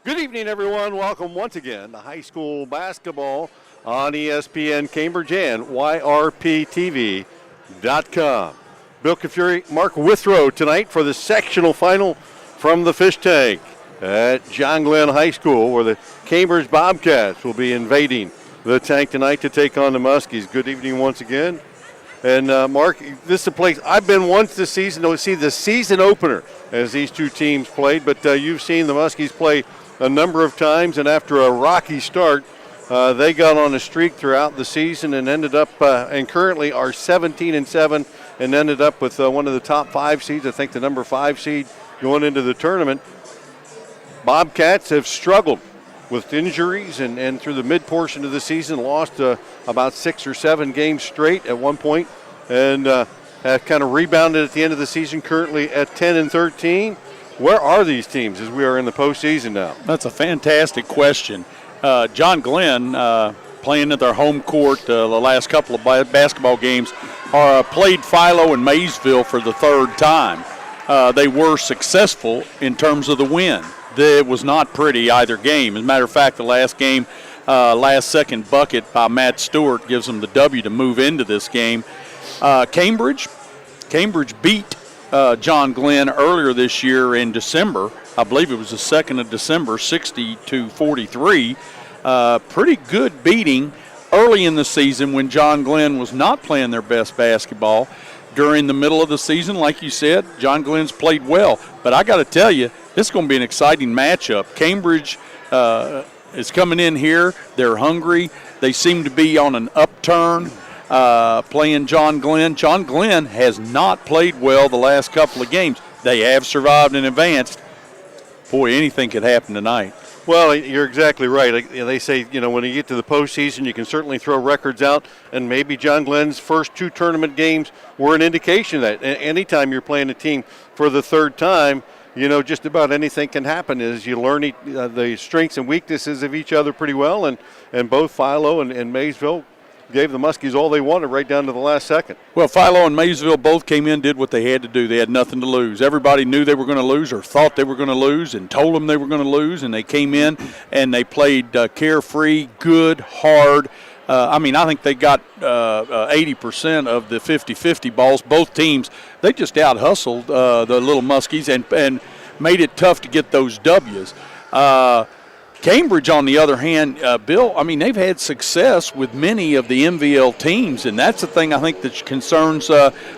Good evening, everyone. Welcome once again to high school basketball on ESPN Cambridge and YRPTV.com. Bill Kafuri, Mark Withrow tonight for the sectional final from the Fish Tank at John Glenn High School, where the Cambridge Bobcats will be invading the tank tonight to take on the Muskies. Good evening once again. And Mark, this is a place I've been once this season to see the season opener as these two teams played, but you've seen the Muskies play a number of times, and after a rocky start, they got on a streak throughout the season and ended up and currently are 17-7 and ended up with one of the top 5 seeds, I think the number 5 seed going into the tournament. Bobcats have struggled with injuries and through the mid portion of the season lost about 6 or 7 games straight at one point, and have kind of rebounded at the end of the season, currently at 10-13. Where are these teams as we are in the postseason now? That's a fantastic question. John Glenn, playing at their home court the last couple of basketball games, played Philo and Maysville for the 3rd time. They were successful in terms of the win. It was not pretty either game. As a matter of fact, the last game, last second bucket by Matt Stewart gives them the W to move into this game. Cambridge beat John Glenn earlier this year in December. I believe it was the 2nd of December, 60-43. Pretty good beating early in the season when John Glenn was not playing their best basketball. During the middle of the season, like you said, John Glenn's played well. But I got to tell you, this is going to be an exciting matchup. Cambridge is coming in here. They're hungry. They seem to be on an upturn. Playing John Glenn. John Glenn has not played well the last couple of games. They have survived and advanced. Boy, anything could happen tonight. Well, you're exactly right. They say, when you get to the postseason, you can certainly throw records out, and maybe John Glenn's first 2 tournament games were an indication of that. Anytime you're playing a team for the 3rd time, just about anything can happen as you learn the strengths and weaknesses of each other pretty well, and both Philo and Maysville gave the Muskies all they wanted right down to the last second. Well, Philo and Maysville both came in, did what they had to do. They had nothing to lose. Everybody knew they were going to lose or thought they were going to lose and told them they were going to lose, and they came in and they played carefree, good, hard. I think they got 80% of the 50-50 balls. Both teams, they just out-hustled the little Muskies and made it tough to get those W's. Cambridge, on the other hand, Bill, they've had success with many of the MVL teams, and that's the thing I think that concerns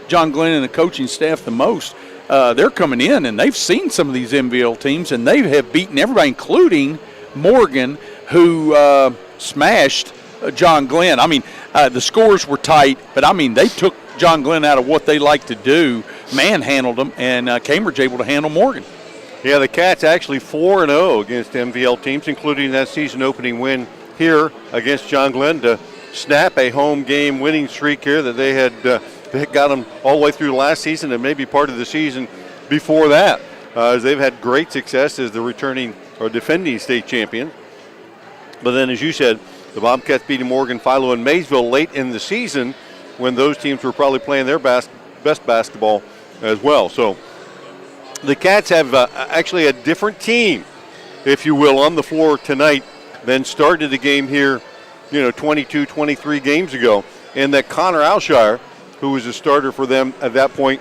John Glenn and the coaching staff the most. They're coming in, and they've seen some of these MVL teams, and they have beaten everybody, including Morgan, who smashed John Glenn. The scores were tight, but, they took John Glenn out of what they like to do, manhandled them, and Cambridge able to handle Morgan. Yeah, the Cats actually 4-0 against MVL teams, including that season opening win here against John Glenn to snap a home game winning streak here that they had got them all the way through last season and maybe part of the season before that. As they've had great success as the returning or defending state champion. But then, as you said, the Bobcats beating Morgan, Philo, and Maysville late in the season when those teams were probably playing their best basketball as well. So the Cats have actually a different team, if you will, on the floor tonight than started the game here, 22, 23 games ago. And that Connor Alshire, who was a starter for them at that point,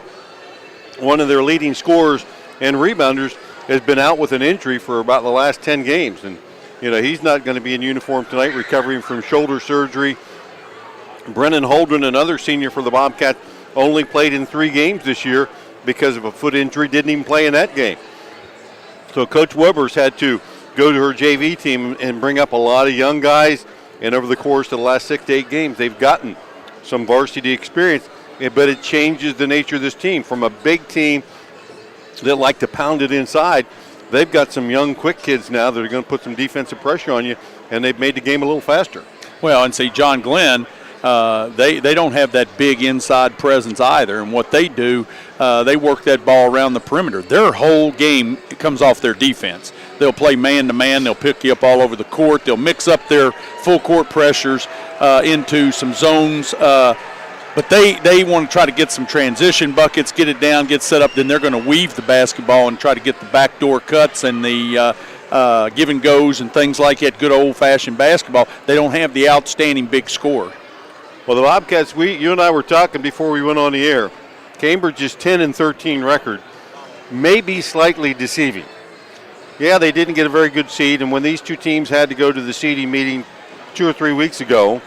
one of their leading scorers and rebounders, has been out with an injury for about the last 10 games. And, he's not going to be in uniform tonight, recovering from shoulder surgery. Brennan Holdren, another senior for the Bobcats, only played in 3 games this year because of a foot injury, didn't even play in that game. So Coach Weber's had to go to her JV team and bring up a lot of young guys, and over the course of the last 6 to 8 games, they've gotten some varsity experience, but it changes the nature of this team. From a big team that like to pound it inside, they've got some young, quick kids now that are going to put some defensive pressure on you, and they've made the game a little faster. Well, and see, John Glenn, they don't have that big inside presence either, and what they do, they work that ball around the perimeter. Their whole game comes off their defense. They'll play man-to-man. They'll pick you up all over the court. They'll mix up their full-court pressures into some zones. But they want to try to get some transition buckets, get it down, get set up. Then they're going to weave the basketball and try to get the backdoor cuts and the give and goes and things like that, good old-fashioned basketball. They don't have the outstanding big score. Well, the Bobcats, you and I were talking before we went on the air. Cambridge's 10-13 record may be slightly deceiving. Yeah, they didn't get a very good seed, and when these two teams had to go to the seeding meeting 2 or 3 weeks ago,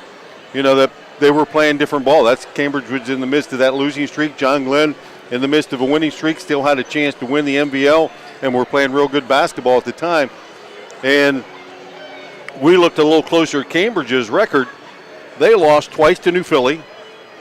that they were playing different ball. That's Cambridge was in the midst of that losing streak. John Glenn, in the midst of a winning streak, still had a chance to win the MVL, and were playing real good basketball at the time. And we looked a little closer at Cambridge's record. They lost twice to New Philly,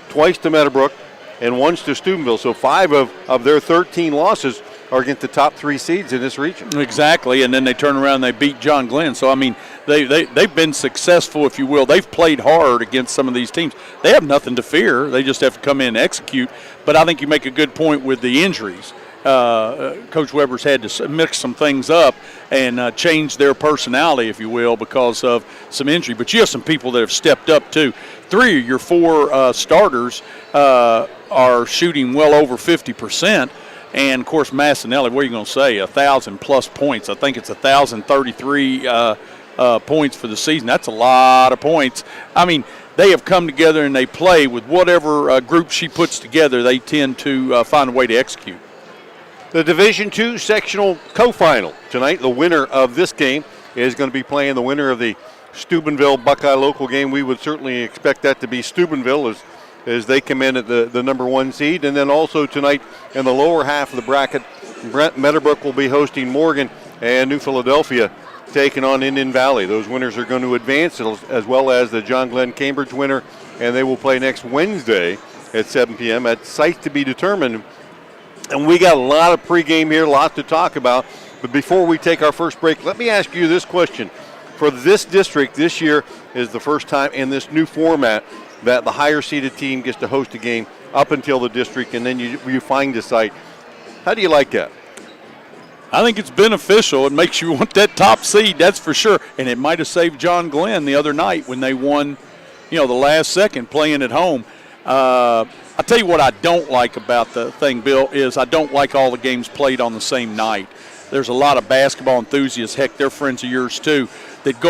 twice to Meadowbrook, and once to Steubenville. So 5 of their 13 losses are against the top 3 seeds in this region. Exactly, and then they turn around and they beat John Glenn. So, I mean, they've been successful, if you will. They've played hard against some of these teams. They have nothing to fear. They just have to come in and execute. But I think you make a good point with the injuries. Coach Weber's had to mix some things up and change their personality, if you will, because of some injury. But you have some people that have stepped up, too. 3 of your 4 starters are shooting well over 50%. And, of course, Massanelli, what are you going to say, 1,000-plus points. I think it's 1,033 points for the season. That's a lot of points. I mean, they have come together and they play with whatever group she puts together. They tend to find a way to execute. The Division II sectional co-final. Tonight, the winner of this game is going to be playing the winner of the Steubenville Buckeye local game. We would certainly expect that to be Steubenville as they come in at the number 1 seed. And then also tonight in the lower half of the bracket, Meadowbrook will be hosting Morgan, and New Philadelphia taking on Indian Valley. Those winners are going to advance, as well as the John Glenn Cambridge winner, and they will play next Wednesday at 7 p.m. at site to be determined. And we got a lot of pregame here, a lot to talk about. But before we take our first break, let me ask you this question. For this district, this year is the first time in this new format that the higher-seeded team gets to host a game up until the district, and then you find a site. How do you like that? I think it's beneficial. It makes you want that top seed, that's for sure. And it might have saved John Glenn the other night when they won, the last second playing at home. I'll tell you what I don't like about the thing, Bill, is I don't like all the games played on the same night. There's a lot of basketball enthusiasts, heck, they're friends of yours too, that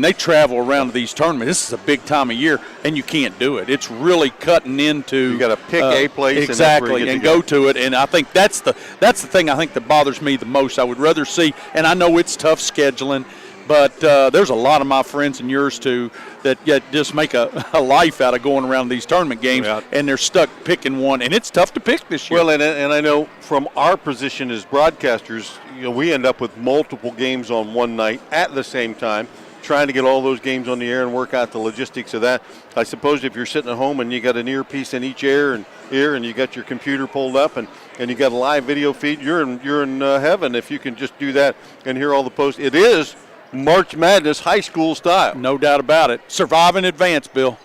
they travel around to these tournaments. This is a big time of year, and you can't do it. It's really cutting into. You got to pick a place exactly and go to it. And I think that's the thing I think that bothers me the most. I would rather see, and I know it's tough scheduling, but there's a lot of my friends and yours too that just make a life out of going around these tournament games, and they're stuck picking one, and it's tough to pick this year. Well, and I know from our position as broadcasters, we end up with multiple games on one night at the same time, trying to get all those games on the air and work out the logistics of that. I suppose if you're sitting at home and you got an earpiece in each ear and you got your computer pulled up and you got a live video feed, you're in heaven if you can just do that and hear all the posts. It is March Madness high school style. No doubt about it. Survive in advance, Bill.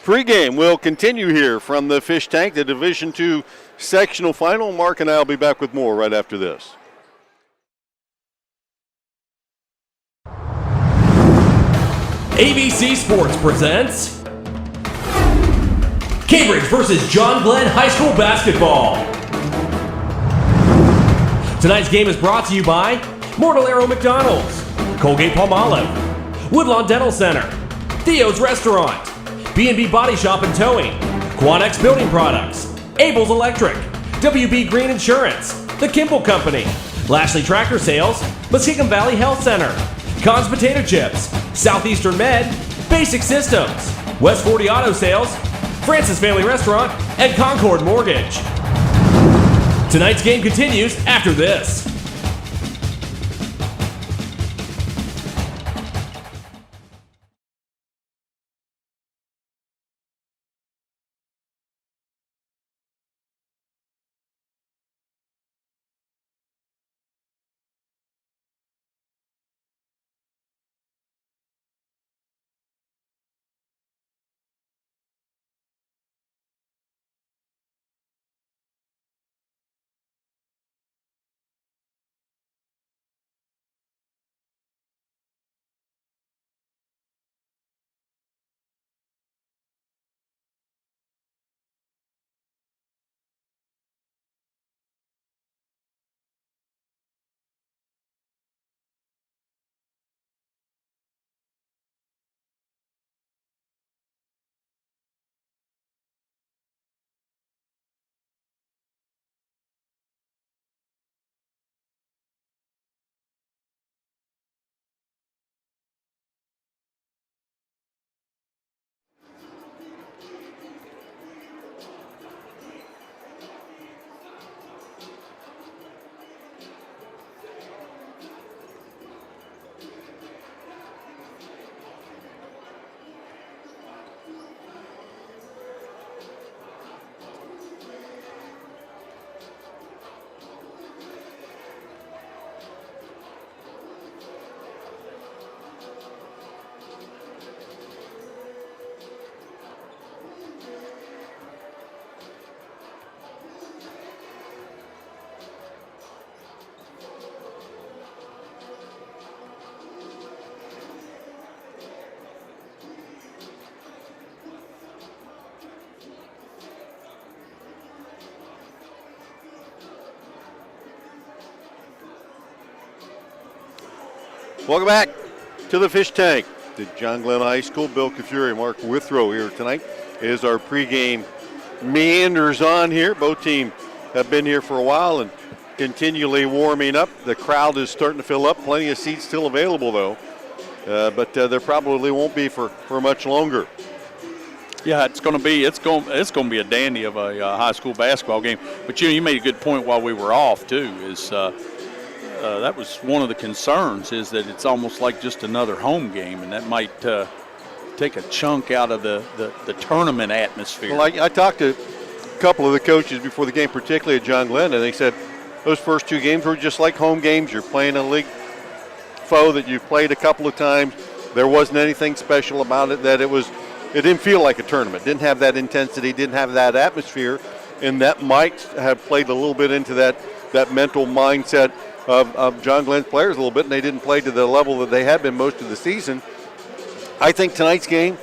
Pre-game will continue here from the Fish Tank, the Division II sectional final. Mark and I will be back with more right after this. ABC Sports presents Cambridge versus John Glenn High School Basketball. Tonight's game is brought to you by Mortallero McDonald's, Colgate-Palmolive, Woodlawn Dental Center, Theo's Restaurant, B&B Body Shop and Towing, Quanex Building Products, Abel's Electric, WB Green Insurance, The Kimball Company, Lashley Tractor Sales, Muskingum Valley Health Center, Conn's Potato Chips, Southeastern Med, Basic Systems, West 40 Auto Sales, Francis Family Restaurant, and Concord Mortgage. Tonight's game continues after this. Welcome back to the Fish Tank. The John Glenn High School. Bill Kafuri, Mark Withrow here tonight as our pregame meanders on here. Both teams have been here for a while and continually warming up. The crowd is starting to fill up. Plenty of seats still available, though. But there probably won't be for much longer. Yeah, it's going to be a dandy of a high school basketball game. But you made a good point while we were off too. Is that was one of the concerns, is that it's almost like just another home game, and that might take a chunk out of the tournament atmosphere. Well, I talked to a couple of the coaches before the game, particularly at John Glenn, and they said those first two games were just like home games. You're playing a league foe that you've played a couple of times. There wasn't anything special about it. It didn't feel like a tournament. Didn't have that intensity. Didn't have that atmosphere, and that might have played a little bit into that mental mindset of John Glenn's players a little bit, and they didn't play to the level that they had been most of the season. I think tonight's game,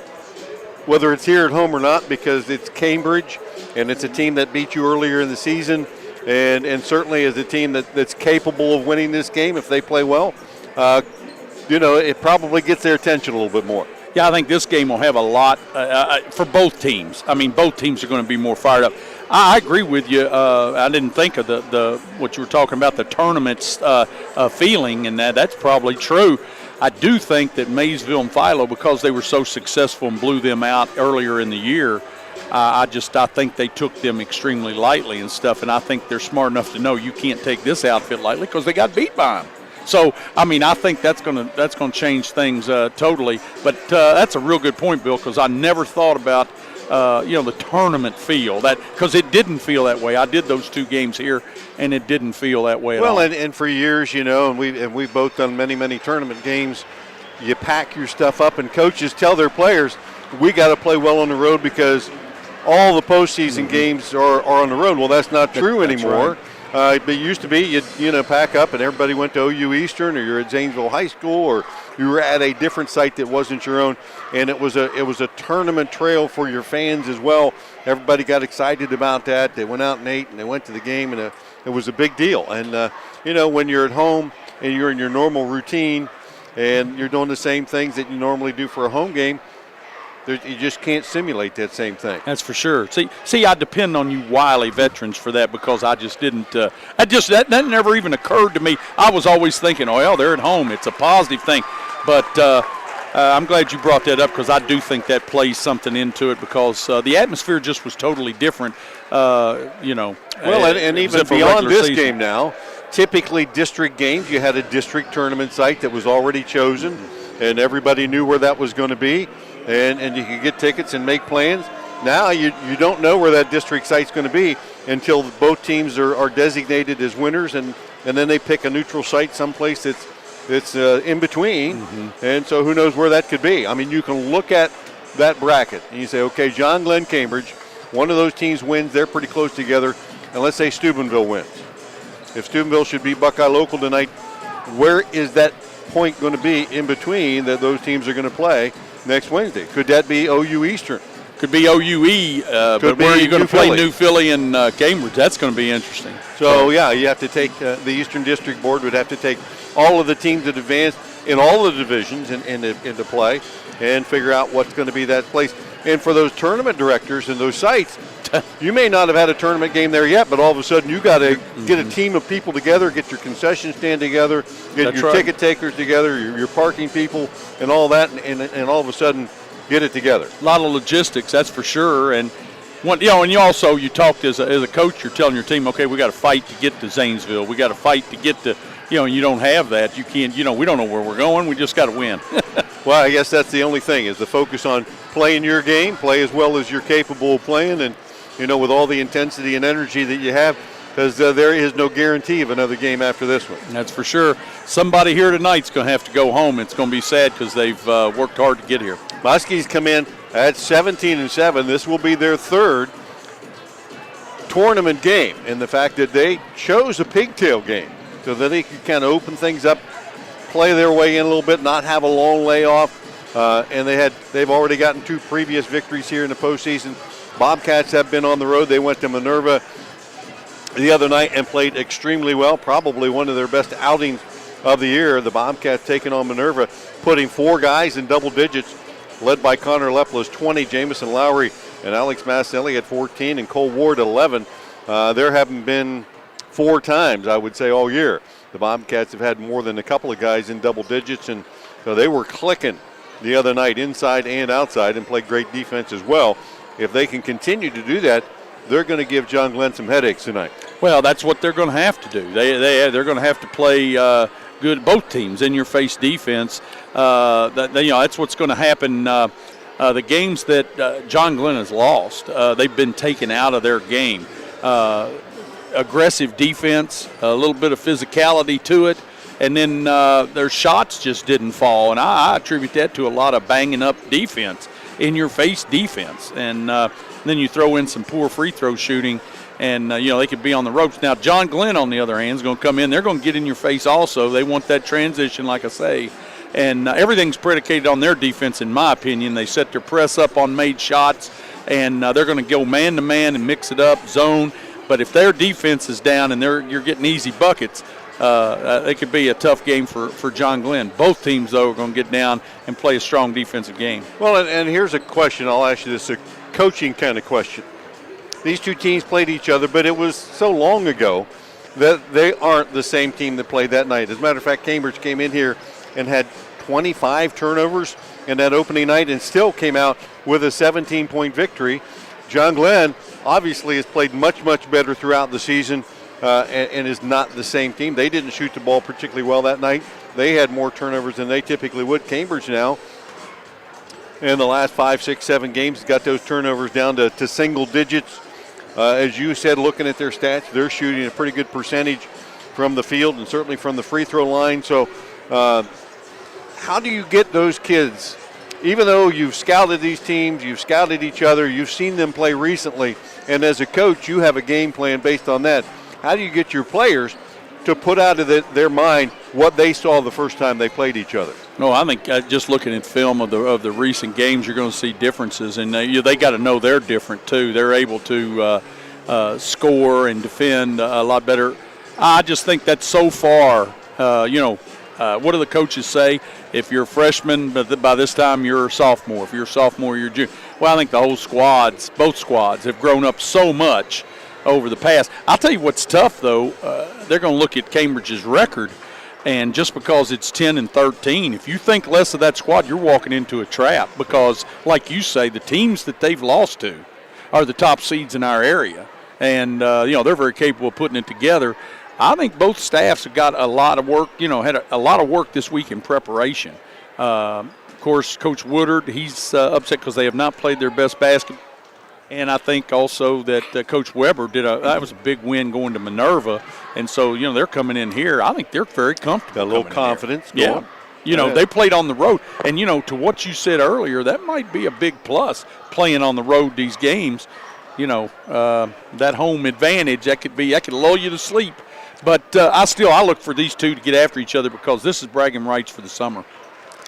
whether it's here at home or not, because it's Cambridge and it's a team that beat you earlier in the season, and certainly is a team that's capable of winning this game if they play well, it probably gets their attention a little bit more. Yeah, I think this game will have a lot for both teams. I mean, both teams are going to be more fired up. I agree with you. I didn't think of the what you were talking about, the tournament's feeling, and that's probably true. I do think that Maysville and Philo, because they were so successful and blew them out earlier in the year, I think they took them extremely lightly and stuff, and I think they're smart enough to know you can't take this outfit lightly because they got beat by them. So, I mean, I think that's gonna change things totally. But that's a real good point, Bill, because I never thought about the tournament feel, that because it didn't feel that way. I did those two games here, and it didn't feel that way at all. Well, and for years, and we've both done many tournament games. You pack your stuff up, and coaches tell their players, we got to play well on the road because all the postseason games are on the road. Well, that's not true anymore. Right. But it used to be you'd pack up and everybody went to OU Eastern, or you're at Zanesville High School, or you were at a different site that wasn't your own, and it was a tournament trail for your fans as well. Everybody got excited about that. They went out and ate, and they went to the game, and it was a big deal. And when you're at home and you're in your normal routine and you're doing the same things that you normally do for a home game, you just can't simulate that same thing. That's for sure. See, I depend on you wily veterans for that, because I just didn't. That never even occurred to me. I was always thinking, oh, well, they're at home. It's a positive thing. But I'm glad you brought that up, because I do think that plays something into it, because the atmosphere just was totally different. Well, and even beyond this game now, typically district games, you had a district tournament site that was already chosen, and everybody knew where that was going to be. And you could get tickets and make plans. Now you don't know where that district site's going to be until both teams are designated as winners, and then they pick a neutral site someplace that's in between. Mm-hmm. And so who knows where that could be. I mean, you can look at that bracket and you say, okay, John Glenn, Cambridge, one of those teams wins, they're pretty close together, and let's say Steubenville wins. If Steubenville should beat Buckeye Local tonight, where is that point going to be in between that those teams are going to play next Wednesday? Could that be OU Eastern? Could be OUE, but where are you going to play New Philly and Cambridge? That's going to be interesting. So, yeah, you have to take the Eastern District Board would have to take all of the teams that advanced in all the divisions into play and figure out what's going to be that place. And for those tournament directors and those sites, you may not have had a tournament game there yet, but all of a sudden you got to get a team of people together, get your concession stand together, get your ticket takers together, your parking people, and all that, and all of a sudden get it together. A lot of logistics, that's for sure. And you talked as a coach, you're telling your team, okay, we got to fight to get to Zanesville. We got to fight to get to, and you don't have that. You can't, we don't know where we're going. We just got to win. Well, I guess that's the only thing, is the focus on playing your game, play as well as you're capable of playing, and with all the intensity and energy that you have, because there is no guarantee of another game after this one. That's for sure. Somebody here tonight's going to have to go home. It's going to be sad because they've worked hard to get here. Muskies come in at 17-7. This will be their third tournament game, and the fact that they chose a pigtail game so that they could kind of open things up, play their way in a little bit, not have a long layoff. And they've already gotten 2 previous victories here in the postseason. Bobcats have been on the road. They went to Minerva the other night and played extremely well, probably one of their best outings of the year. The Bobcats taking on Minerva, putting 4 guys in double digits, led by Connor Leplos, 20, Jamison Lowry and Alex Masselli at 14, and Cole Ward at 11. There haven't been 4 times, I would say, all year the Bobcats have had more than a couple of guys in double digits, and so they were clicking the other night inside and outside and played great defense as well. If they can continue to do that, they're going to give John Glenn some headaches tonight. Well, that's what they're going to have to do. They're going to have to play good, both teams, in-your-face defense. That's what's going to happen. The games that John Glenn has lost, they've been taken out of their game. Aggressive defense, a little bit of physicality to it, and then their shots just didn't fall. And I attribute that to a lot of banging up defense, in-your-face defense. And then you throw in some poor free throw shooting, and they could be on the ropes. Now, John Glenn, on the other hand, is going to come in. They're going to get in your face also. They want that transition, like I say. And everything's predicated on their defense, in my opinion. They set their press up on made shots, and they're going to go man-to-man and mix it up, zone. But if their defense is down and you're getting easy buckets, it could be a tough game for John Glenn. Both teams, though, are going to get down and play a strong defensive game. Well, and here's a question. I'll ask you this, a coaching kind of question. These two teams played each other, but it was so long ago that they aren't the same team that played that night. As a matter of fact, Cambridge came in here and had 25 turnovers in that opening night and still came out with a 17-point victory. John Glenn obviously has played much, much better throughout the season and is not the same team. They didn't shoot the ball particularly well that night. They had more turnovers than they typically would. Cambridge now, in the last 5, 6, 7 games, got those turnovers down to single digits. As you said, looking at their stats, they're shooting a pretty good percentage from the field and certainly from the free throw line. So how do you get those kids, even though you've scouted these teams, you've scouted each other, you've seen them play recently, and as a coach you have a game plan based on that, how do you get your players to put out of their mind what they saw the first time they played each other? No, I think just looking at film of the recent games, you're going to see differences, and they got to know they're different too. They're able to score and defend a lot better. I just think that so far, what do the coaches say? If you're a freshman, but by this time you're a sophomore. If you're a sophomore, you're a junior. Well, I think the whole both squads have grown up so much over the past. I'll tell you what's tough, though. They're going to look at Cambridge's record, and just because it's 10-13, if you think less of that squad, you're walking into a trap because, like you say, the teams that they've lost to are the top seeds in our area. And, they're very capable of putting it together. I think both staffs have got a lot of work, had a lot of work this week in preparation. Of course, Coach Woodard, he's upset because they have not played their best basketball. And I think also that Coach Weber that was a big win going to Minerva. And so, they're coming in here. I think they're very comfortable. Got a little confidence going. Yeah. They played on the road. And, to what you said earlier, that might be a big plus, playing on the road these games. That home advantage, that could lull you to sleep. But I look for these two to get after each other because this is bragging rights for the summer.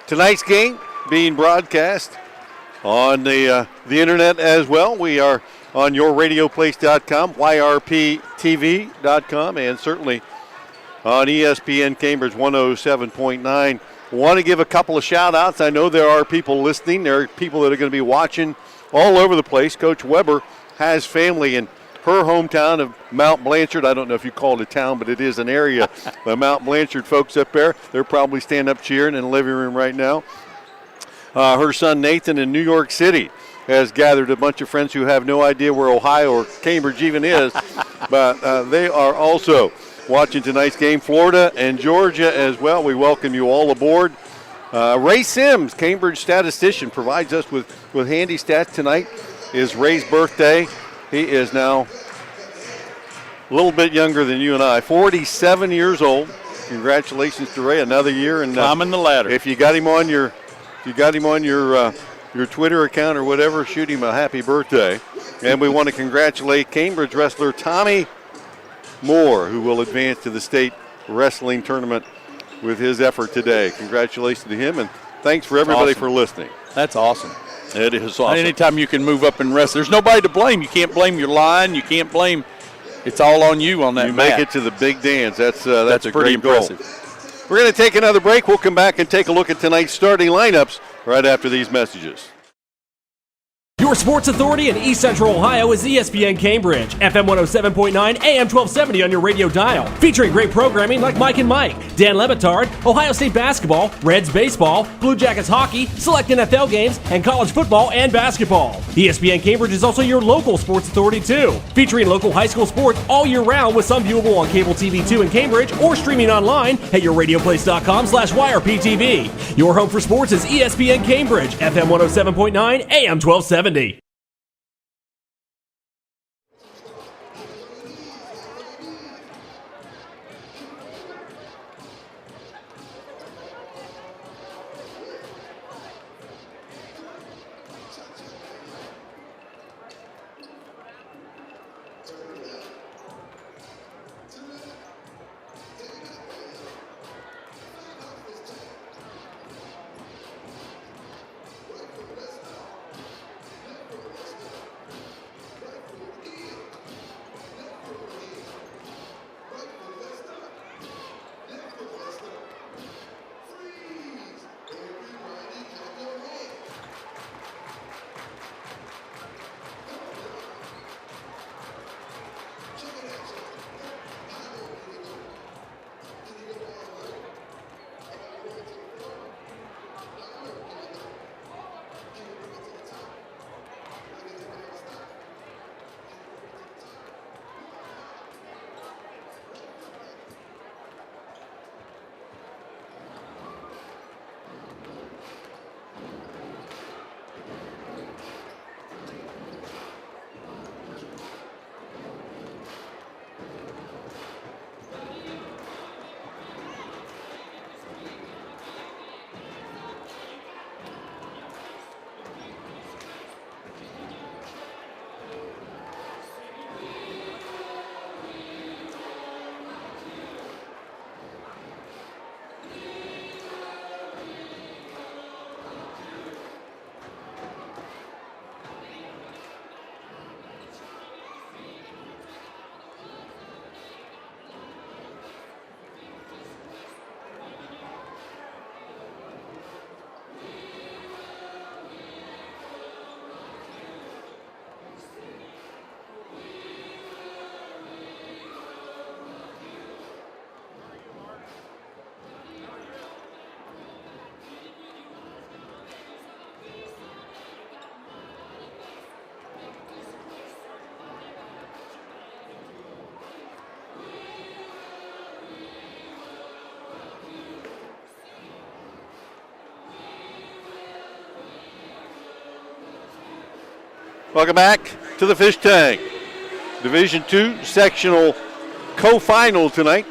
Tonight's game being broadcast on the internet as well. We are on yourradioplace.com, yrptv.com, and certainly on ESPN Cambridge 107.9. Want to give a couple of shout-outs. I know there are people listening. There are people that are going to be watching all over the place. Coach Weber has family in her hometown of Mount Blanchard. I don't know if you call it a town, but it is an area. The Mount Blanchard folks up there, they're probably standing up cheering in the living room right now. Her son Nathan in New York City has gathered a bunch of friends who have no idea where Ohio or Cambridge even is, but they are also watching tonight's game. Florida and Georgia as well. We welcome you all aboard. Ray Sims, Cambridge statistician, provides us with handy stats tonight. Is Ray's birthday. He is now a little bit younger than you and I, 47 years old. Congratulations to Ray, another year. And climbing the ladder. If you got him on your Twitter account or whatever, shoot him a happy birthday. And we want to congratulate Cambridge wrestler Tommy Moore, who will advance to the state wrestling tournament with his effort today. Congratulations to him, and thanks for everybody for listening. That's awesome. It is awesome. Anytime you can move up and wrestle, there's nobody to blame. You can't blame your line. You can't blame. It's all on you on that. You make it to the big dance. That's a pretty great impressive. goal. We're going to take another break. We'll come back and take a look at tonight's starting lineups right after these messages. Your sports authority in East Central Ohio is ESPN Cambridge, FM 107.9, AM 1270 on your radio dial. Featuring great programming like Mike and Mike, Dan Levitard, Ohio State basketball, Reds baseball, Blue Jackets hockey, select NFL games, and college football and basketball. ESPN Cambridge is also your local sports authority too. Featuring local high school sports all year round with some viewable on Cable TV 2 in Cambridge or streaming online at yourradioplace.com/YRPTV. Your home for sports is ESPN Cambridge, FM 107.9, AM 1270. Welcome back to the Fish Tank. Division II sectional co-final tonight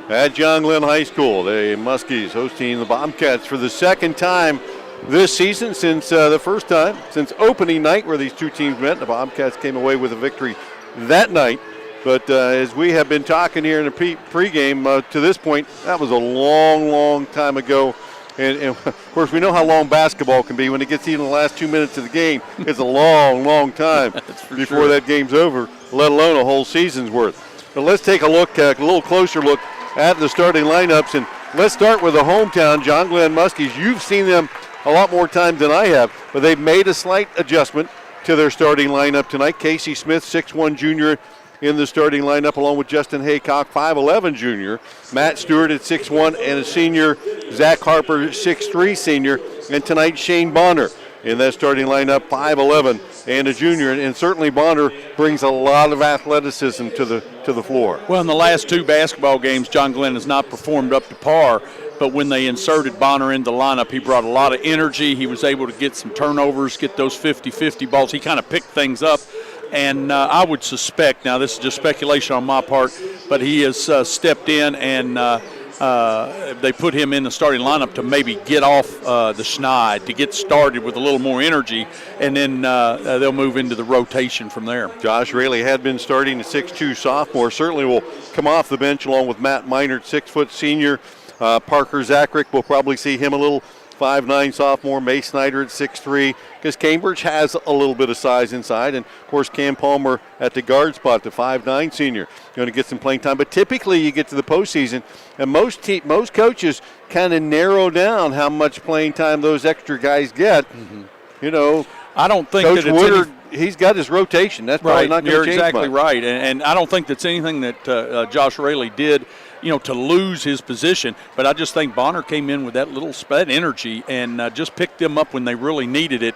at John Glenn High School. The Muskies hosting the Bobcats for the second time this season since the first time, since opening night where these two teams met. The Bobcats came away with a victory that night. But as we have been talking here in the pregame, to this point, that was a long, long time ago. And, of course, we know how long basketball can be. When it gets even the last 2 minutes of the game, it's a long, long time before that game's over, let alone a whole season's worth. But let's take a look, a little closer look at the starting lineups. And let's start with the hometown, John Glenn Muskies. You've seen them a lot more times than I have, but they've made a slight adjustment to their starting lineup tonight. Casey Smith, 6'1 junior, in the starting lineup, along with Justin Haycock, 5'11 junior. Matt Stewart at 6'1 and a senior. Zach Harper, 6'3 senior. And tonight, Shane Bonner in that starting lineup, 5'11 and a junior. And certainly Bonner brings a lot of athleticism to the floor. Well, in the last two basketball games, John Glenn has not performed up to par. But when they inserted Bonner into the lineup, he brought a lot of energy. He was able to get some turnovers, get those 50-50 balls. He kind of picked things up. And I would suspect, now this is just speculation on my part, but he has stepped in and they put him in the starting lineup to maybe get off the schneid, to get started with a little more energy, and then they'll move into the rotation from there. Josh Raley had been starting, a 6'2 sophomore, certainly will come off the bench along with Matt Meinert, 6' senior. Parker Zacharick, we'll probably see him a little 5'9" sophomore, May Snyder at 6'3", because Cambridge has a little bit of size inside. And, of course, Cam Palmer at the guard spot, the 5'9" senior, going to get some playing time. But typically you get to the postseason, and most coaches kind of narrow down how much playing time those extra guys get. You know, I don't think Coach that it's Woodard, he's got his rotation. That's probably not going to You're change exactly much. right, and I don't think that's anything that Josh Raley did, to lose his position. But I just think Bonner came in with that little energy and just picked them up when they really needed it.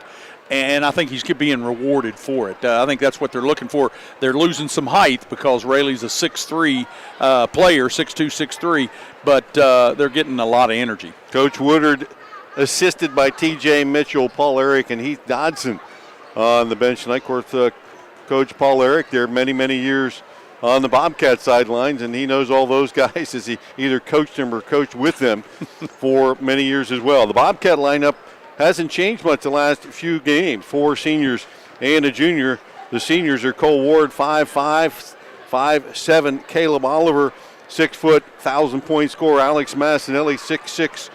And I think he's being rewarded for it. I think that's what they're looking for. They're losing some height because Raley's a 6'3" player, 6'2", 6'3", but they're getting a lot of energy. Coach Woodard assisted by T.J. Mitchell, Paul Eric, and Heath Dodson on the bench tonight. Of course, Coach Paul Eric there many, many years on the Bobcat sidelines, and he knows all those guys as he either coached them or coached with them for many years as well. The Bobcat lineup hasn't changed much the last few games. 4 seniors and a junior. The seniors are Cole Ward, 5'5", 5'7", Caleb Oliver, 6 foot, 1,000-point scorer, Alex Massinelli, 6'6",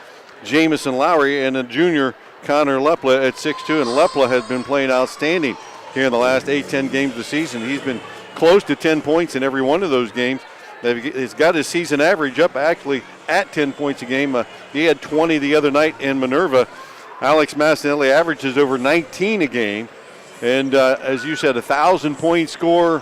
Jamison Lowry, and a junior, Connor Lepla at 6'2", and Lepla has been playing outstanding here in the last 8-10 games of the season. He's been close to 10 points in every one of those games. He's got his season average up actually at 10 points a game. He had 20 the other night in Minerva. Alex Massinelli averages over 19 a game. And as you said, 1,000-point scorer.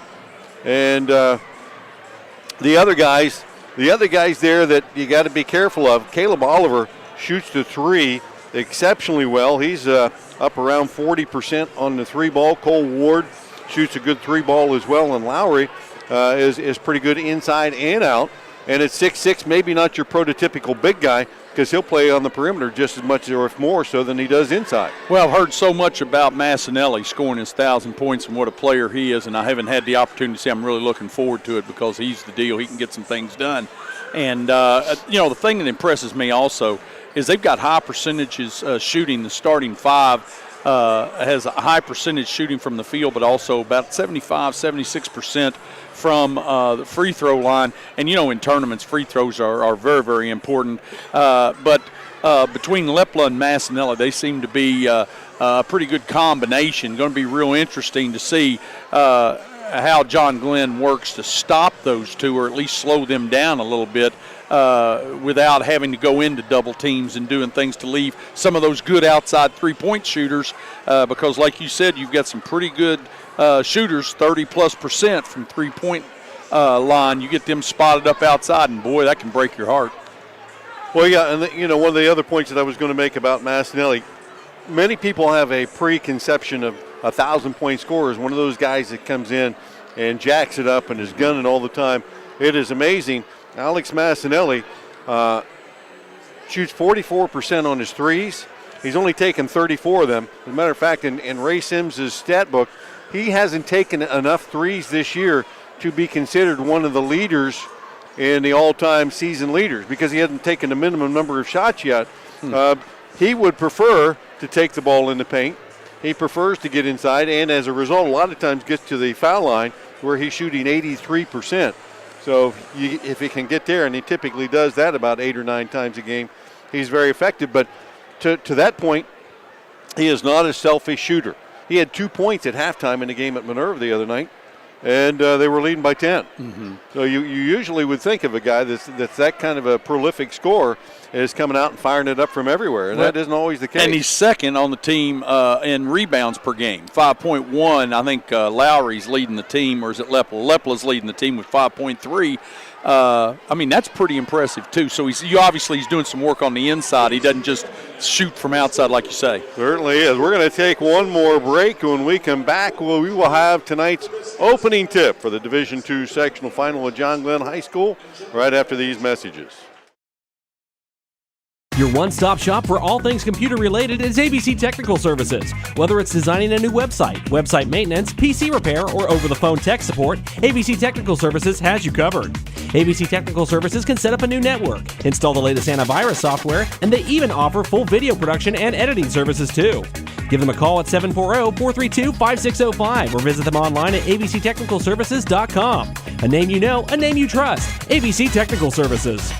And the other guys there that you got to be careful of, Caleb Oliver shoots the 3 exceptionally well. He's up around 40% on the 3 ball. Cole Ward shoots a good 3 ball as well, and Lowry is pretty good inside and out. And at 6'6", maybe not your prototypical big guy, because he'll play on the perimeter just as much or if more so than he does inside. Well, I've heard so much about Massinelli scoring his 1,000 points and what a player he is, and I haven't had the opportunity to see. I'm really looking forward to it because he's the deal. He can get some things done. And, the thing that impresses me also is they've got high percentages shooting. The starting 5 has a high percentage shooting from the field, but also about 75-76% from the free throw line. And, in tournaments, free throws are very, very important. But between Lepla and Massinelli, they seem to be a pretty good combination. Going to be real interesting to see how John Glenn works to stop those two, or at least slow them down a little bit, without having to go into double teams and doing things to leave some of those good outside three-point shooters, because like you said, you've got some pretty good shooters, 30+% from three-point line. You get them spotted up outside, and boy, that can break your heart. Well, yeah, and one of the other points that I was going to make about Massinelli, many people have a preconception of 1,000-point scorers, one of those guys that comes in and jacks it up and is gunning all the time. It is amazing. Alex Massinelli shoots 44% on his threes. He's only taken 34 of them. As a matter of fact, in Ray Sims' stat book, he hasn't taken enough threes this year to be considered one of the leaders in the all-time season leaders because he hasn't taken the minimum number of shots yet. He would prefer to take the ball in the paint. He prefers to get inside, and as a result, a lot of times gets to the foul line where he's shooting 83%. So if he can get there, and he typically does that about 8 or 9 times a game, he's very effective. But to that point, he is not a selfish shooter. He had 2 points at halftime in the game at Minerva the other night, and they were leading by 10. Mm-hmm. So you usually would think of a guy that's that kind of a prolific scorer is coming out and firing it up from everywhere, and that isn't always the case. And he's second on the team in rebounds per game, 5.1. I think Lowry's leading the team, or is it Lepla? Lepla's leading the team with 5.3. That's pretty impressive, too. So he's doing some work on the inside. He doesn't just shoot from outside like you say. Certainly is. We're going to take one more break. When we come back, we will have tonight's opening tip for the Division II sectional final at John Glenn High School right after these messages. Your one-stop shop for all things computer-related is ABC Technical Services. Whether it's designing a new website maintenance, PC repair, or over-the-phone tech support, ABC Technical Services has you covered. ABC Technical Services can set up a new network, install the latest antivirus software, and they even offer full video production and editing services too. Give them a call at 740-432-5605 or visit them online at abctechnicalservices.com. A name you know, a name you trust. ABC Technical Services.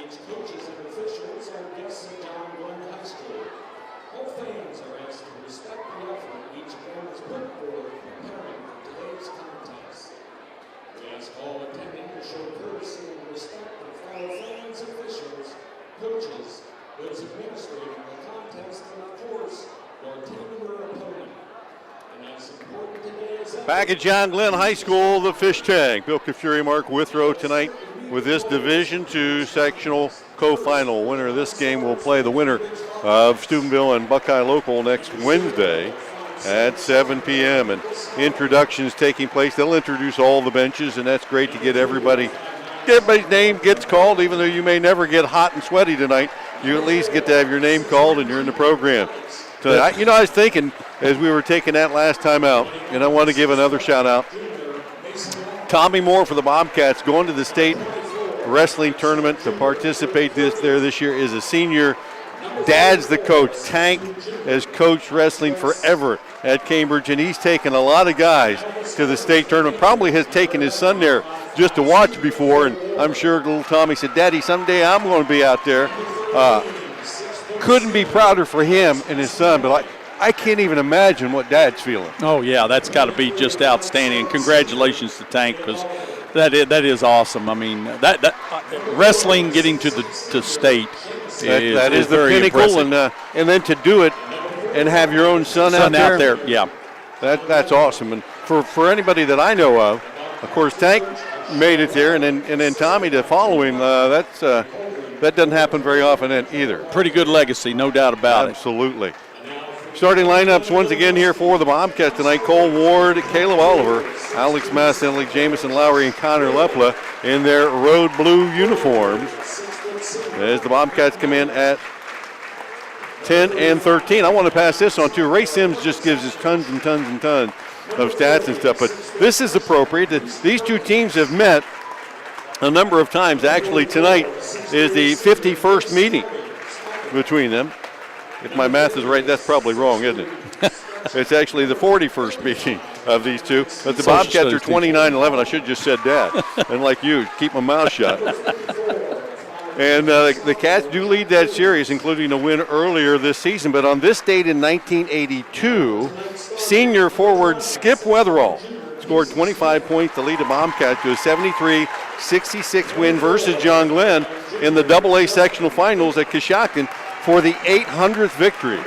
its coaches and officials are guests of John Glenn High School. All fans are asked to respect the effort each fan has put forward preparing for today's contest. We ask all attending to show courtesy and respect for fellow fans, officials, coaches, those administrating the contest, and of course, your team or opponent. And that's important today as ever. Back at John Glenn High School, the Fish Tank. Bill Kafuri, Mark Withrow tonight with this Division II sectional co-final. Winner of this game will play the winner of Steubenville and Buckeye Local next Wednesday at 7 p.m. And introductions taking place. They'll introduce all the benches, and that's great to get everybody's name gets called, even though you may never get hot and sweaty tonight. You at least get to have your name called and you're in the program. So, I was thinking as we were taking that last time out, and I want to give another shout out. Tommy Moore for the Bobcats going to the state wrestling tournament to participate this year is a senior. Dad's the coach. Tank has coached wrestling forever at Cambridge, and he's taken a lot of guys to the state tournament. Probably has taken his son there just to watch before, and I'm sure little Tommy said, Daddy, someday I'm going to be out there. Couldn't be prouder for him and his son, but I can't even imagine what Dad's feeling. Oh, yeah, that's got to be just outstanding. And congratulations to Tank, because that is awesome. I mean, that wrestling getting to state that is the very pinnacle, impressive. and then to do it and have your own son out there. Yeah. That's awesome. And for anybody that I know of course, Tank made it there, and then Tommy to follow him. That doesn't happen very often either. Pretty good legacy, no doubt about it. Absolutely. Starting lineups once again here for the Bobcats tonight. Cole Ward, Caleb Oliver, Alex Massenlich, Jamison Lowry, and Connor Lepla in their road blue uniforms. As the Bobcats come in at 10 and 13. I want to pass this on too. Ray Sims just gives us tons and tons and tons of stats and stuff, but this is appropriate. These two teams have met a number of times. Actually, tonight is the 51st meeting between them. If my math is right, that's probably wrong, isn't it? It's actually the 41st meeting of these two. But the Bobcats are 29-11. I should have just said that. And like you, keep my mouth shut. And the Cats do lead that series, including a win earlier this season. But on this date in 1982, senior forward Skip Weatherall scored 25 points to lead the Bobcats to a 73-66 win versus John Glenn in the AA sectional finals at Coshocton for the 800th victory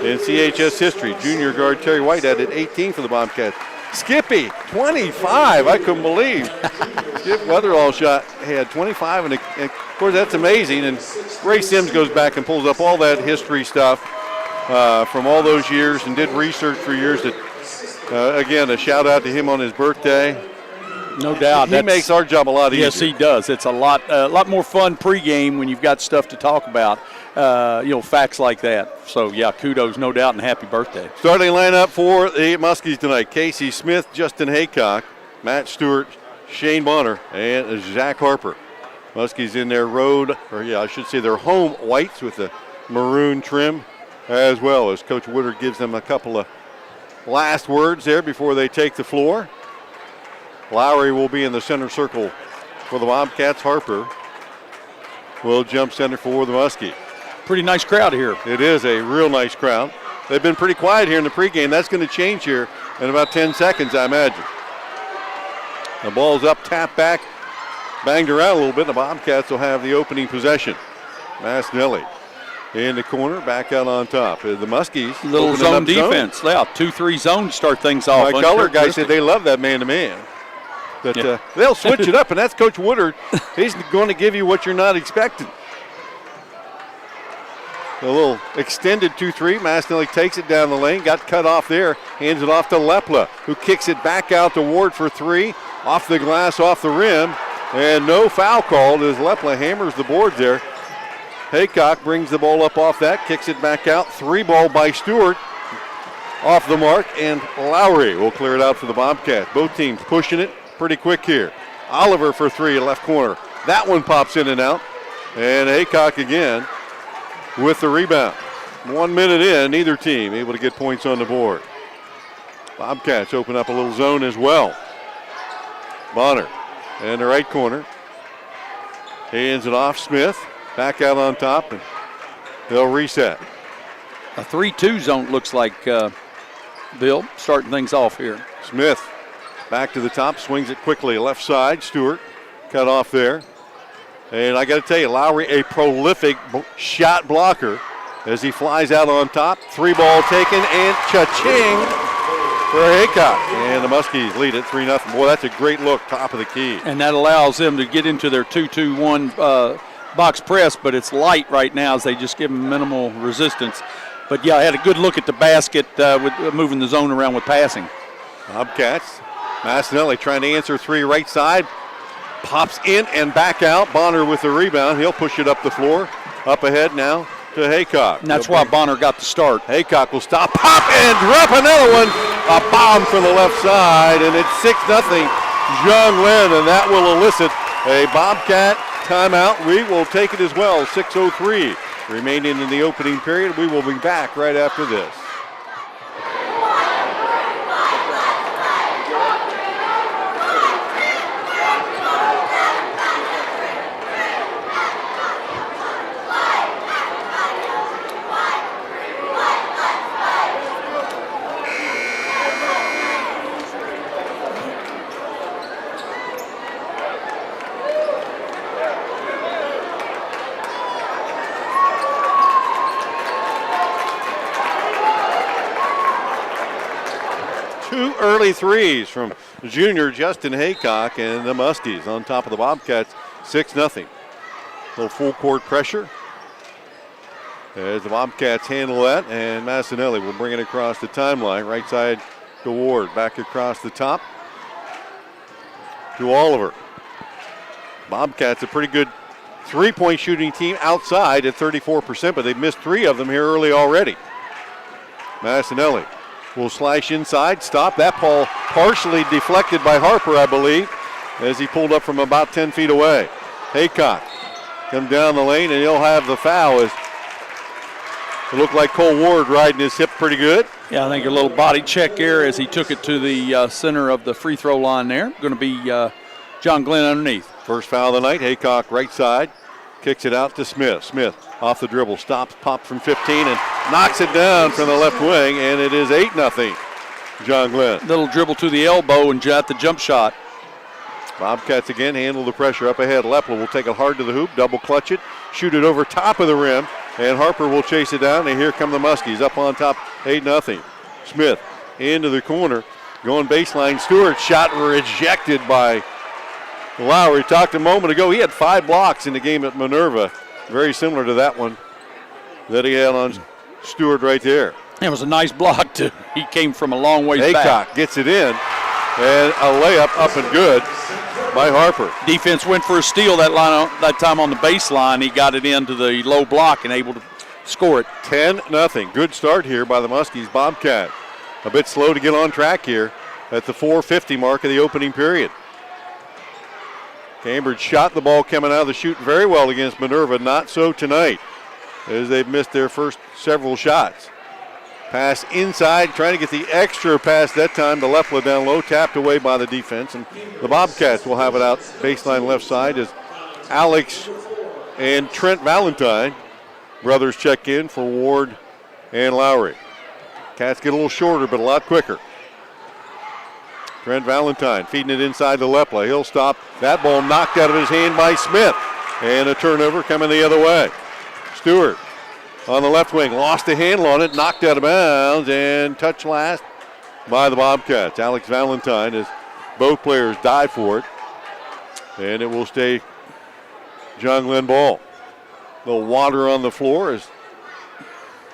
in CHS history. Junior guard Terry White added 18 for the Bobcats. Skippy, 25, I couldn't believe. Skip Weatherall had 25, and of course that's amazing. And Ray Sims goes back and pulls up all that history stuff from all those years and did research for years. That, again, a shout out to him on his birthday. No doubt. He makes our job a lot easier. Yes, he does. It's a lot more fun pregame when you've got stuff to talk about, facts like that. So, yeah, kudos, no doubt, and happy birthday. Starting lineup for the Muskies tonight. Casey Smith, Justin Haycock, Matt Stewart, Shane Bonner, and Zach Harper. Muskies in their their home whites with the maroon trim, as well as Coach Woodard gives them a couple of last words there before they take the floor. Lowry will be in the center circle for the Bobcats. Harper will jump center for the Muskies. Pretty nice crowd here. It is a real nice crowd. They've been pretty quiet here in the pregame. That's going to change here in about 10 seconds, I imagine. The ball's up, tapped back, banged around a little bit. The Bobcats will have the opening possession. Massenelli in the corner, back out on top. The Muskies. Little zone defense. Yeah, 2-3 zone to start things off. My color guy said they love that man-to-man. But they'll switch it up, and that's Coach Woodard. He's going to give you what you're not expecting. A little extended 2-3. Massenelli takes it down the lane, got cut off there, hands it off to Lepla, who kicks it back out to Ward for three, off the glass, off the rim, and no foul called as Lepla hammers the board there. Haycock brings the ball up off that, kicks it back out, three ball by Stewart, off the mark, and Lowry will clear it out for the Bobcats. Both teams pushing it pretty quick here. Oliver for three, left corner. That one pops in and out, and Haycock again with the rebound. 1 minute in, neither team able to get points on the board. Bobcats open up a little zone as well. Bonner in the right corner. Hands it off, Smith. back out on top, and they'll reset. A 3-2 zone looks like, Bill, starting things off here. Smith back to the top, swings it quickly, left side. Stewart cut off there. And I got to tell you, Lowry, a prolific shot blocker as he flies out on top. 3-ball taken, and cha-ching for Haycock. And the Muskies lead it 3-0. Boy, that's a great look, top of the key. And that allows them to get into their 2-2-1 box press, but it's light right now as they just give them minimal resistance. But, yeah, I had a good look at the basket with moving the zone around with passing. Bobcats, Massinelli trying to answer three right side. Pops in and back out. Bonner with the rebound. He'll push it up the floor. Up ahead now to Haycock. And that's why Bonner got the start. Haycock will stop, pop, and drop another one. A bomb from the left side, and it's 6-0 John Glenn, and that will elicit a Bobcat timeout. We will take it as well. 6:03 remaining in the opening period. We will be back right after this. Two early threes from junior Justin Haycock, and the Muskies on top of the Bobcats, 6-0. Little full court pressure as the Bobcats handle that, and Massinelli will bring it across the timeline. Right side to Ward, back across the top to Oliver. Bobcats a pretty good three-point shooting team outside at 34%, but they've missed three of them here early already. Massinelli will slash inside, stop. That ball partially deflected by Harper, I believe, as he pulled up from about 10 feet away. Haycock comes down the lane, and he'll have the foul as it looked like Cole Ward riding his hip pretty good. Yeah, I think a little body check there as he took it to the center of the free throw line there. Going to be John Glenn underneath. First foul of the night. Haycock right side, kicks it out to Smith. Smith off the dribble, stops, pops from 15, and knocks it down from the left wing, and it is 8-0 John Glenn. Little dribble to the elbow and got the jump shot. Bobcats again handle the pressure up ahead. Lepler will take it hard to the hoop, double clutch it, shoot it over top of the rim, and Harper will chase it down, and here come the Muskies up on top, 8-0. Smith into the corner, going baseline. Stewart shot rejected by Lowry. Talked a moment ago, he had 5 blocks in the game at Minerva. Very similar to that one that he had on Stewart right there. It was a nice block, too. He came from a long ways Haycock back. gets it in, and a layup up and good by Harper. Defense went for a steal that time on the baseline. He got it into the low block and able to score it. 10-0. Good start here by the Muskies. Bobcat a bit slow to get on track here at the 4:50 mark of the opening period. Cambridge shot the ball coming out of the chute very well against Minerva. Not so tonight, as they've missed their first several shots. Pass inside, trying to get the extra pass that time to Lepler down low, tapped away by the defense. And the Bobcats will have it out baseline left side as Alex and Trent Valentine, brothers, check in for Ward and Lowry. Cats get a little shorter, but a lot quicker. Trent Valentine feeding it inside to Lepler. He'll stop. That ball knocked out of his hand by Smith. And a turnover coming the other way. Stewart on the left wing, lost the handle on it, knocked out of bounds, and touched last by the Bobcats. Alex Valentine, as both players dive for it. And it will stay John Glenn ball. The water on the floor is,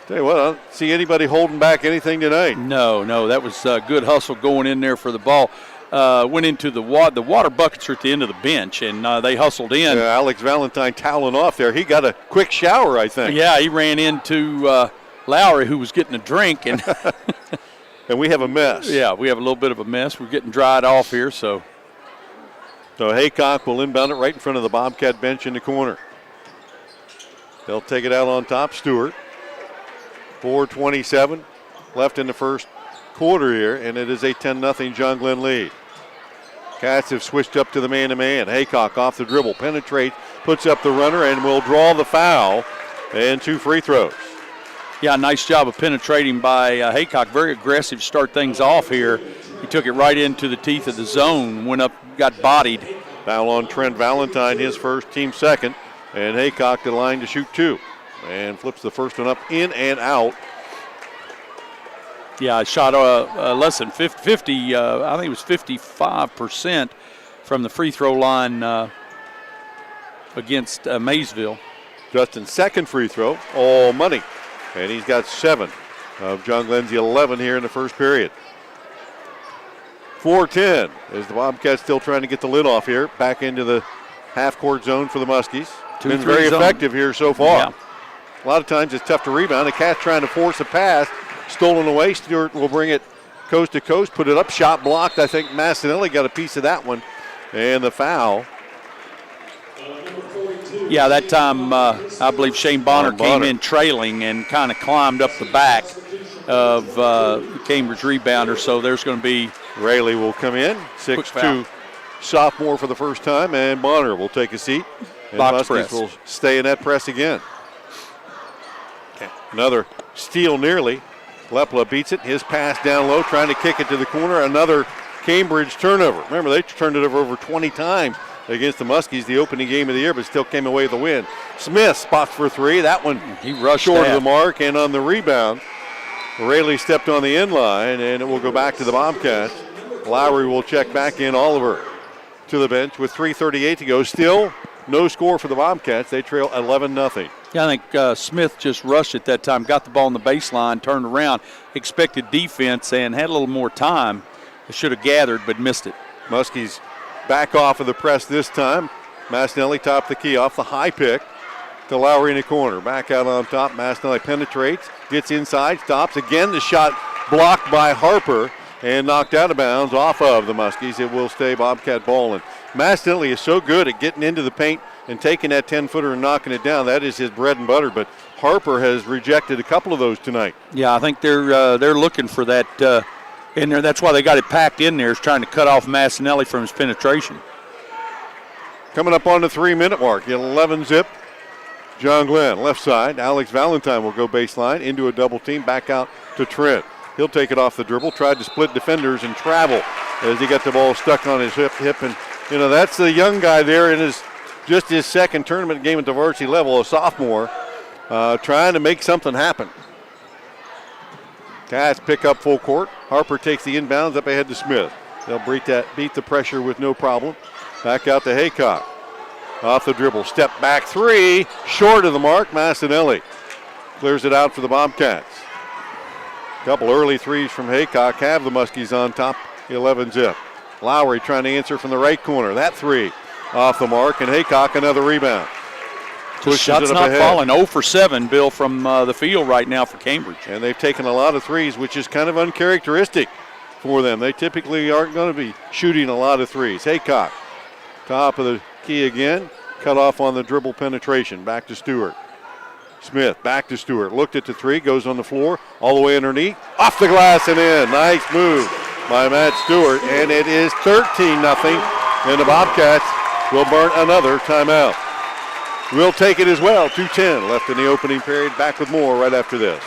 tell you what, I don't see anybody holding back anything tonight. No, that was good hustle going in there for the ball. Went into the water buckets are at the end of the bench, and they hustled in. Yeah, Alex Valentine toweling off there. He got a quick shower, I think. Yeah, he ran into Lowry, who was getting a drink. And and we have a mess. Yeah, we have a little bit of a mess. We're getting dried off here. So Haycock will inbound it right in front of the Bobcat bench in the corner. They'll take it out on top. Stewart. 4:27 left in the first quarter here, and it is a 10-0 John Glenn lead. Cats have switched up to the man-to-man. Haycock off the dribble, penetrates, puts up the runner and will draw the foul and 2 free throws. Yeah, nice job of penetrating by Haycock. Very aggressive to start things off here. He took it right into the teeth of the zone, went up, got bodied. Foul on Trent Valentine, his first, team second. And Haycock to the line to shoot 2. And flips the first one up, in and out. Yeah, shot less than 50, I think it was 55% from the free throw line against Maysville. Justin's second free throw, all money. And he's got 7 of John Glenn's 11 here in the first period. 4-10 as the Bobcats still trying to get the lid off here. Back into the half-court zone for the Muskies. Been very zone. effective here so far. Yeah. A lot of times it's tough to rebound. The Cats trying to force a pass. Stolen away. Stewart will bring it coast to coast, put it up. Shot blocked. I think Massinelli got a piece of that one. And the foul. Yeah, that time I believe Shane Bonner came in trailing and kind of climbed up the back of the Cambridge rebounder. So there's going to be Rayleigh will come in. 6'2", sophomore for the first time. And Bonner will take a seat. And box Muskies press. will stay in that press again. Another steal nearly. Lepla beats it. His pass down low, trying to kick it to the corner. Another Cambridge turnover. Remember, they turned it over 20 times against the Muskies, the opening game of the year, but still came away with the win. Smith spots for 3. That one he rushed short that. of the mark, and on the rebound, Rayleigh stepped on the end line, and it will go back to the Bobcats. Lowry will check back in. Oliver to the bench with 3:38 to go. Still no score for the Bobcats. They trail 11-0. Yeah, I think Smith just rushed at that time, got the ball on the baseline, turned around, expected defense, and had a little more time. Should have gathered, but missed it. Muskies back off of the press this time. Massinelli top the key off the high pick to Lowry in the corner. Back out on top. Massinelli penetrates, gets inside, stops. Again, the shot blocked by Harper and knocked out of bounds off of the Muskies. It will stay Bobcat ball. And Massinelli is so good at getting into the paint and taking that 10-footer and knocking it down. That is his bread and butter, but Harper has rejected a couple of those tonight. Yeah, I think they're looking for that in there. That's why they got it packed in there, is trying to cut off Massinelli from his penetration. Coming up on the 3-minute mark, 11-zip. John Glenn, left side. Alex Valentine will go baseline into a double team, back out to Trent. He'll take it off the dribble, tried to split defenders and travel as he got the ball stuck on his hip. And, that's the young guy there in just his second tournament game at the varsity level, a sophomore, trying to make something happen. Cats pick up full court. Harper takes the inbounds up ahead to Smith. They'll beat the pressure with no problem. Back out to Haycock. Off the dribble, step back 3, short of the mark. Massinelli clears it out for the Bobcats. Couple early threes from Haycock have the Muskies on top, 11-zip. Lowry trying to answer from the right corner. That 3 off the mark, and Haycock another rebound. Shots not falling. 0 for 7, Bill, from the field right now for Cambridge. And they've taken a lot of threes, which is kind of uncharacteristic for them. They typically aren't going to be shooting a lot of threes. Haycock, top of the key again, cut off on the dribble penetration. Back to Stewart. Smith back to Stewart. Looked at the 3, goes on the floor, all the way underneath, off the glass and in. Nice move by Matt Stewart, and it is 13-0, and the Bobcats will burn another timeout. We'll take it as well. 2:10 left in the opening period. Back with more right after this.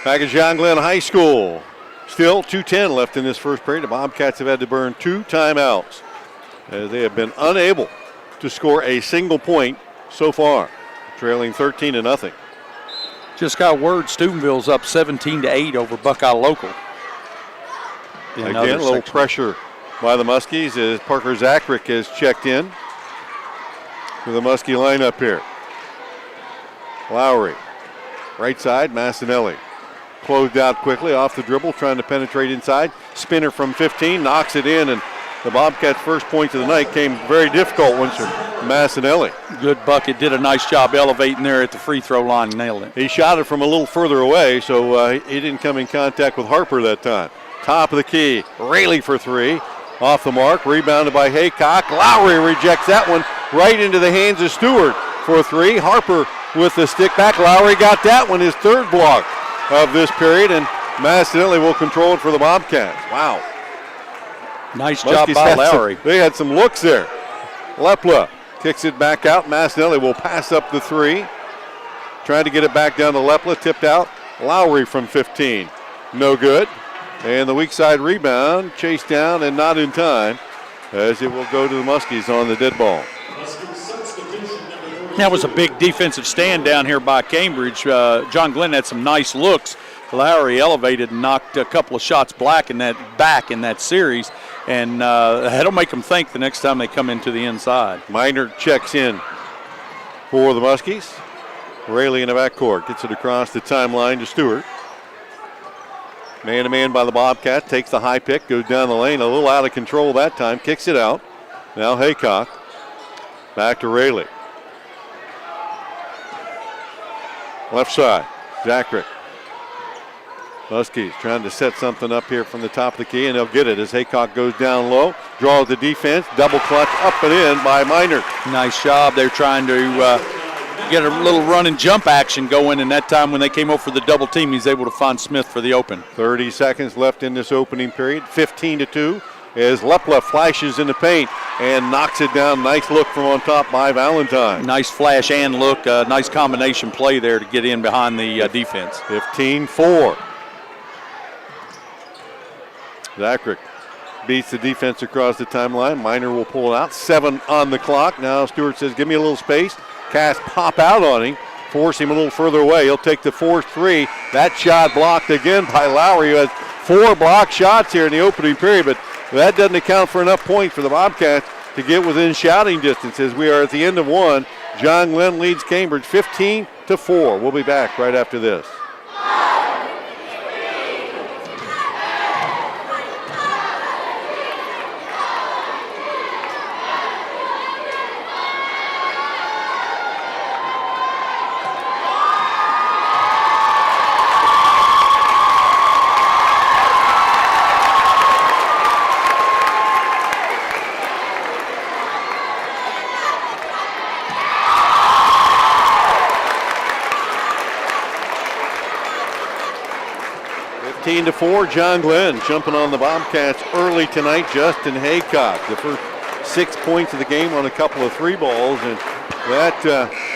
Back at John Glenn High School. Still 2:10 left in this first period. The Bobcats have had to burn 2 timeouts as they have been unable to score a single point so far, trailing 13-0. Just got word Steubenville's up 17-8 over Buckeye Local. Again, a little pressure by the Muskies as Parker Zacharick has checked in to the Muskie lineup here. Lowry, right side, Massinelli. Closed out quickly off the dribble, trying to penetrate inside. Spinner from 15, knocks it in, and the Bobcats' first points of the night came very difficult ones from Massinelli. Good bucket. Did a nice job elevating there at the free throw line. Nailed it. He shot it from a little further away, so he didn't come in contact with Harper that time. Top of the key, Rayleigh for three. Off the mark, rebounded by Haycock. Lowry rejects that one right into the hands of Stewart for three. Harper with the stick back. Lowry got that one, his third block of this period, and Massinelli will control it for the Bobcats. Wow. Nice job by Lowry. They had some looks there. Lepla kicks it back out. Massinelli will pass up the three. Trying to get it back down to Lepla. Tipped out. Lowry from 15. No good. And the weak side rebound. Chased down and not in time, as it will go to the Muskies on the dead ball. That was a big defensive stand down here by Cambridge. John Glenn had some nice looks. Lowry elevated and knocked a couple of shots back in that series, and that'll make them think the next time they come into the inside. Minor checks in for the Muskies. Rayleigh in the backcourt gets it across the timeline to Stewart. Man-to-man by the Bobcat, takes the high pick, goes down the lane, a little out of control that time, kicks it out. Now Haycock, back to Rayleigh. Left side, Zacharick. Muskies trying to set something up here from the top of the key, and they'll get it as Haycock goes down low, draws the defense, double clutch up and in by Minor. Nice job. They're trying to get a little run and jump action going, and that time when they came over for the double team, he's able to find Smith for the open. 30 seconds left in this opening period, 15-2, as Lepla flashes in the paint and knocks it down. Nice look from on top by Valentine. Nice flash and look, nice combination play there to get in behind the defense. 15-4. Zacharick beats the defense across the timeline. Minor will pull it out. 7 on the clock. Now Stewart says, give me a little space. Cast pop out on him, force him a little further away. He'll take the 4-3. That shot blocked again by Lowry, who has 4 block shots here in the opening period, but that doesn't account for enough points for the Bobcats to get within shouting distance as we are at the end of one. John Glenn leads Cambridge 15-4. We'll be back right after this. To 4, John Glenn jumping on the Bobcats early tonight. Justin Haycock, the first 6 points of the game on a couple of 3 balls, and that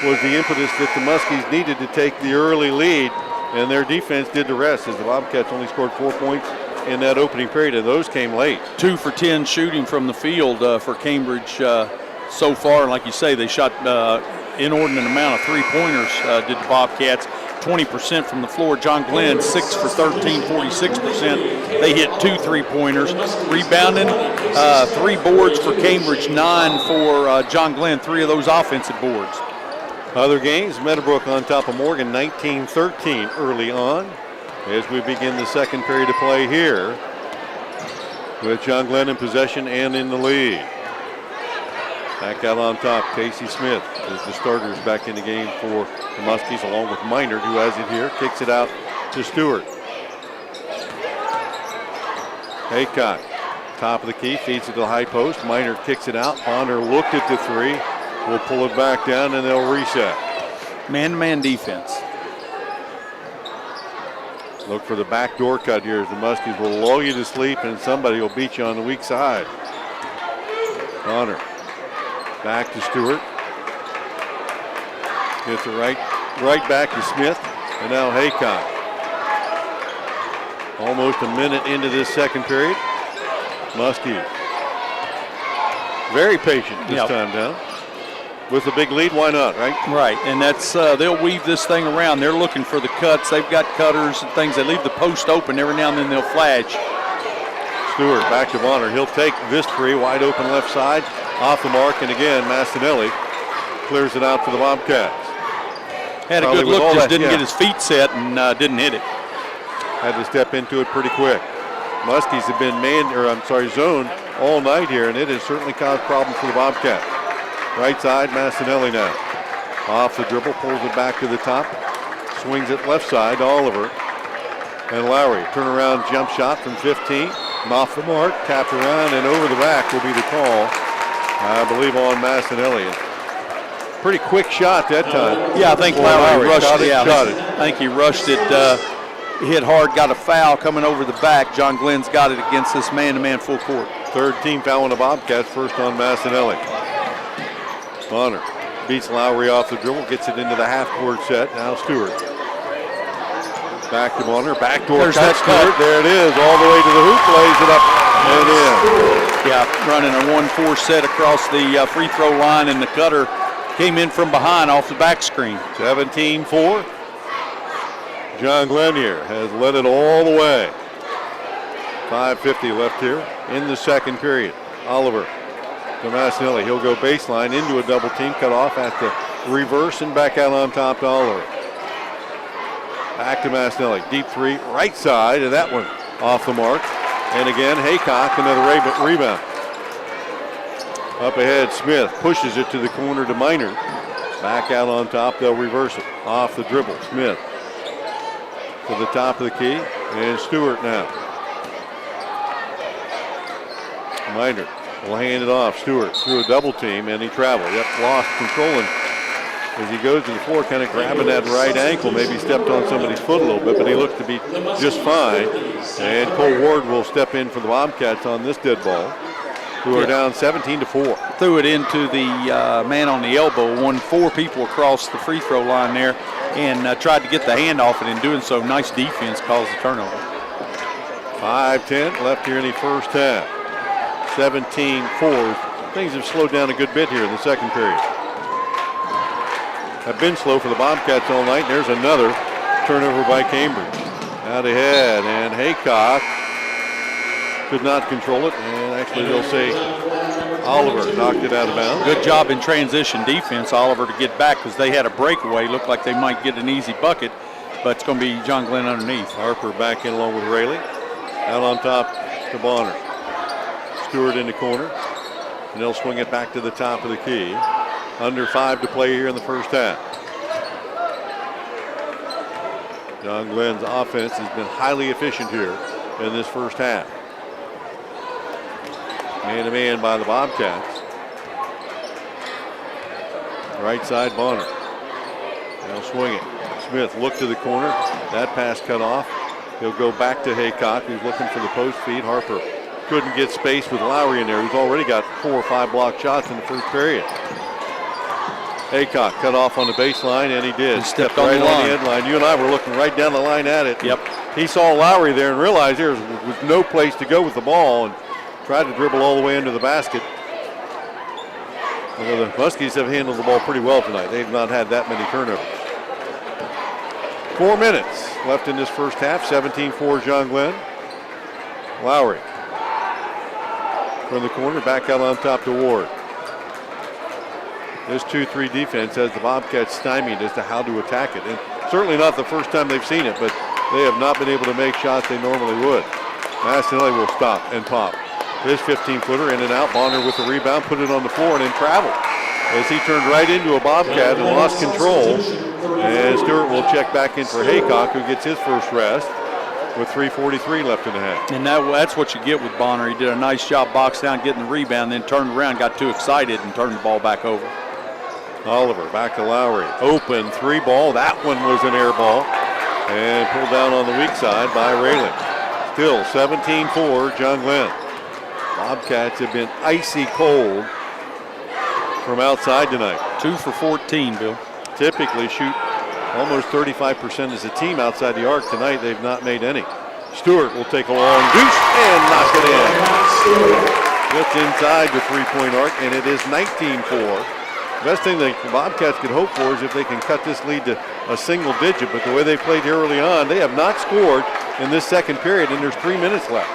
was the impetus that the Muskies needed to take the early lead, and their defense did the rest as the Bobcats only scored 4 points in that opening period, and those came late. 2 for 10 shooting from the field for Cambridge so far, and like you say, they shot inordinate amount of 3-pointers, did the Bobcats. 20% from the floor. John Glenn, 6 for 13, 46%. They hit 2 3-pointers. Rebounding, 3 boards for Cambridge, 9 for John Glenn, 3 of those offensive boards. Other games, Meadowbrook on top of Morgan, 19-13 early on as we begin the second period of play here with John Glenn in possession and in the lead. Back out on top, Casey Smith is the starters back in the game for the Muskies, along with Minard, who has it here, kicks it out to Stewart. Haycock, top of the key, feeds it to the high post. Minard kicks it out. Bonner looked at the 3, will pull it back down, and they'll reset. Man-to-man defense. Look for the backdoor cut here as the Muskies will lull you to sleep, and somebody will beat you on the weak side. Bonner. Back to Stewart. Gets it right back to Smith. And now Haycock. Almost a minute into this second period. Muskies very patient this time down. With a big lead, why not, right? Right, and that's they'll weave this thing around. They're looking for the cuts. They've got cutters and things. They leave the post open. Every now and then they'll flash. Stewart back to Bonner. He'll take this 3, wide open left side. Off the mark, and again, Massinelli clears it out for the Bobcats. Had a good look, just didn't get his feet set and didn't hit it. Had to step into it pretty quick. Muskies have been zoned all night here, and it has certainly caused problems for the Bobcats. Right side, Massinelli now. Off the dribble, pulls it back to the top. Swings it left side to Oliver. And Lowry, turnaround jump shot from 15. And off the mark, tapped around, and over the back will be the call, I believe, on Massinelli. Pretty quick shot that time. Yeah, I think Lowry rushed shot it. it. Yeah, Shot it. I think he rushed it. Hit hard, got a foul coming over the back. John Glenn's got it against this man-to-man full court. Third team foul on the Bobcats, first on Massinelli. Bonner beats Lowry off the dribble, gets it into the half-court set. Now Stewart. Back to Bonner, backdoor There's cut, that Stewart. cut. There it is, all the way to the hoop, lays it up and in. Yeah, running a 1-4 set across the free throw line, and the cutter came in from behind off the back screen. 17-4. John Glenn here has led it all the way. 5:50 left here in the second period. Oliver to Massinelli. He'll go baseline into a double team, cut off at the reverse and back out on top to Oliver. Back to Massinelli. Deep three, right side, and that one off the mark. And again, Haycock, another rebound. Up ahead, Smith pushes it to the corner to Minor. Back out on top, they'll reverse it. Off the dribble, Smith to the top of the key, and Stewart now. Minor will hand it off. Stewart through a double team, and he traveled. Yep, lost control, and as he goes to the floor, kind of grabbing that right ankle, maybe stepped on somebody's foot a little bit, but he looked to be just fine. And Cole Ward will step in for the Bobcats on this dead ball, who are down 17-4. Threw it into the man on the elbow, won 4 people across the free throw line there, and tried to get the hand off it. In doing so, nice defense caused the turnover. 5:10 left here in the first half. 17-4. Things have slowed down a good bit here in the second period. Have been slow for the Bobcats all night. There's another turnover by Cambridge. Out ahead, and Haycock could not control it, and actually they'll say Oliver knocked it out of bounds. Good job in transition defense, Oliver, to get back, because they had a breakaway. Looked like they might get an easy bucket, but it's going to be John Glenn underneath. Harper back in along with Rayleigh. Out on top to Bonner. Stewart in the corner, and they'll swing it back to the top of the key. Under 5 to play here in the first half. John Glenn's offense has been highly efficient here in this first half. Man-to-man by the Bobcats. Right side, Bonner. They'll swing it. Smith look to the corner. That pass cut off. He'll go back to Haycock, who's looking for the post feed. Harper couldn't get space with Lowry in there, who's already got 4 or 5 blocked shots in the first period. Haycock cut off on the baseline, and he did. He stepped right on the end line. You and I were looking right down the line at it. Yep. He saw Lowry there and realized there was no place to go with the ball, and tried to dribble all the way into the basket. You know, the Huskies have handled the ball pretty well tonight. They've not had that many turnovers. 4 minutes left in this first half. 17-4 John Glenn. Lowry from the corner, back out on top to Ward. This 2-3 defense has the Bobcats stymied as to how to attack it. And certainly not the first time they've seen it, but they have not been able to make shots they normally would. Massinelli will stop and pop. His 15-footer in and out. Bonner with the rebound, put it on the floor, and then traveled as he turned right into a Bobcat and lost control. And Stewart will check back in for Haycock, who gets his first rest with 3:43 left in the half. And that's what you get with Bonner. He did a nice job box down, getting the rebound, then turned around, got too excited, and turned the ball back over. Oliver back to Lowry. Open 3 ball. That one was an air ball. And pulled down on the weak side by Rayleigh. Still 17-4 John Glenn. Bobcats have been icy cold from outside tonight. 2 for 14, Bill. Typically shoot almost 35% as a team outside the arc. Tonight they've not made any. Stewart will take a long deuce and knock it in. Just inside the 3-point arc, and it is 19-4. Best thing the Bobcats could hope for is if they can cut this lead to a single digit, but the way they played here early on, they have not scored in this second period, and there's 3 minutes left.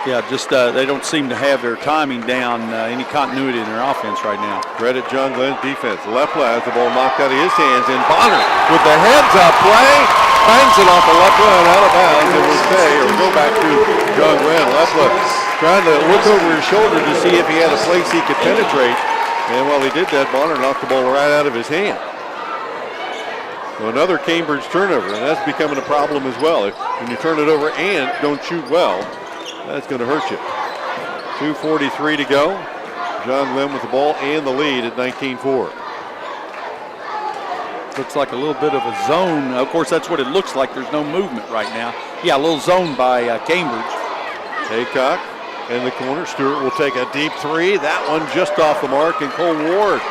Yeah, just they don't seem to have their timing down, any continuity in their offense right now. Credit John Glenn's defense. Lepla has the ball knocked out of his hands, and Bonner with the heads-up play bangs it off of Lepla and out of bounds. It will stay or go back to John Glenn. Lepla trying to look over his shoulder to see if he had a place he could penetrate. And while he did that, Bonner knocked the ball right out of his hand. So another Cambridge turnover, and that's becoming a problem as well. When you turn it over and don't shoot well, that's going to hurt you. 2:43 to go. John Glenn with the ball and the lead at 19-4. Looks like a little bit of a zone. Of course, that's what it looks like. There's no movement right now. Yeah, a little zone by Cambridge. Haycock in the corner. Stewart will take a deep three. That one just off the mark, and Cole Ward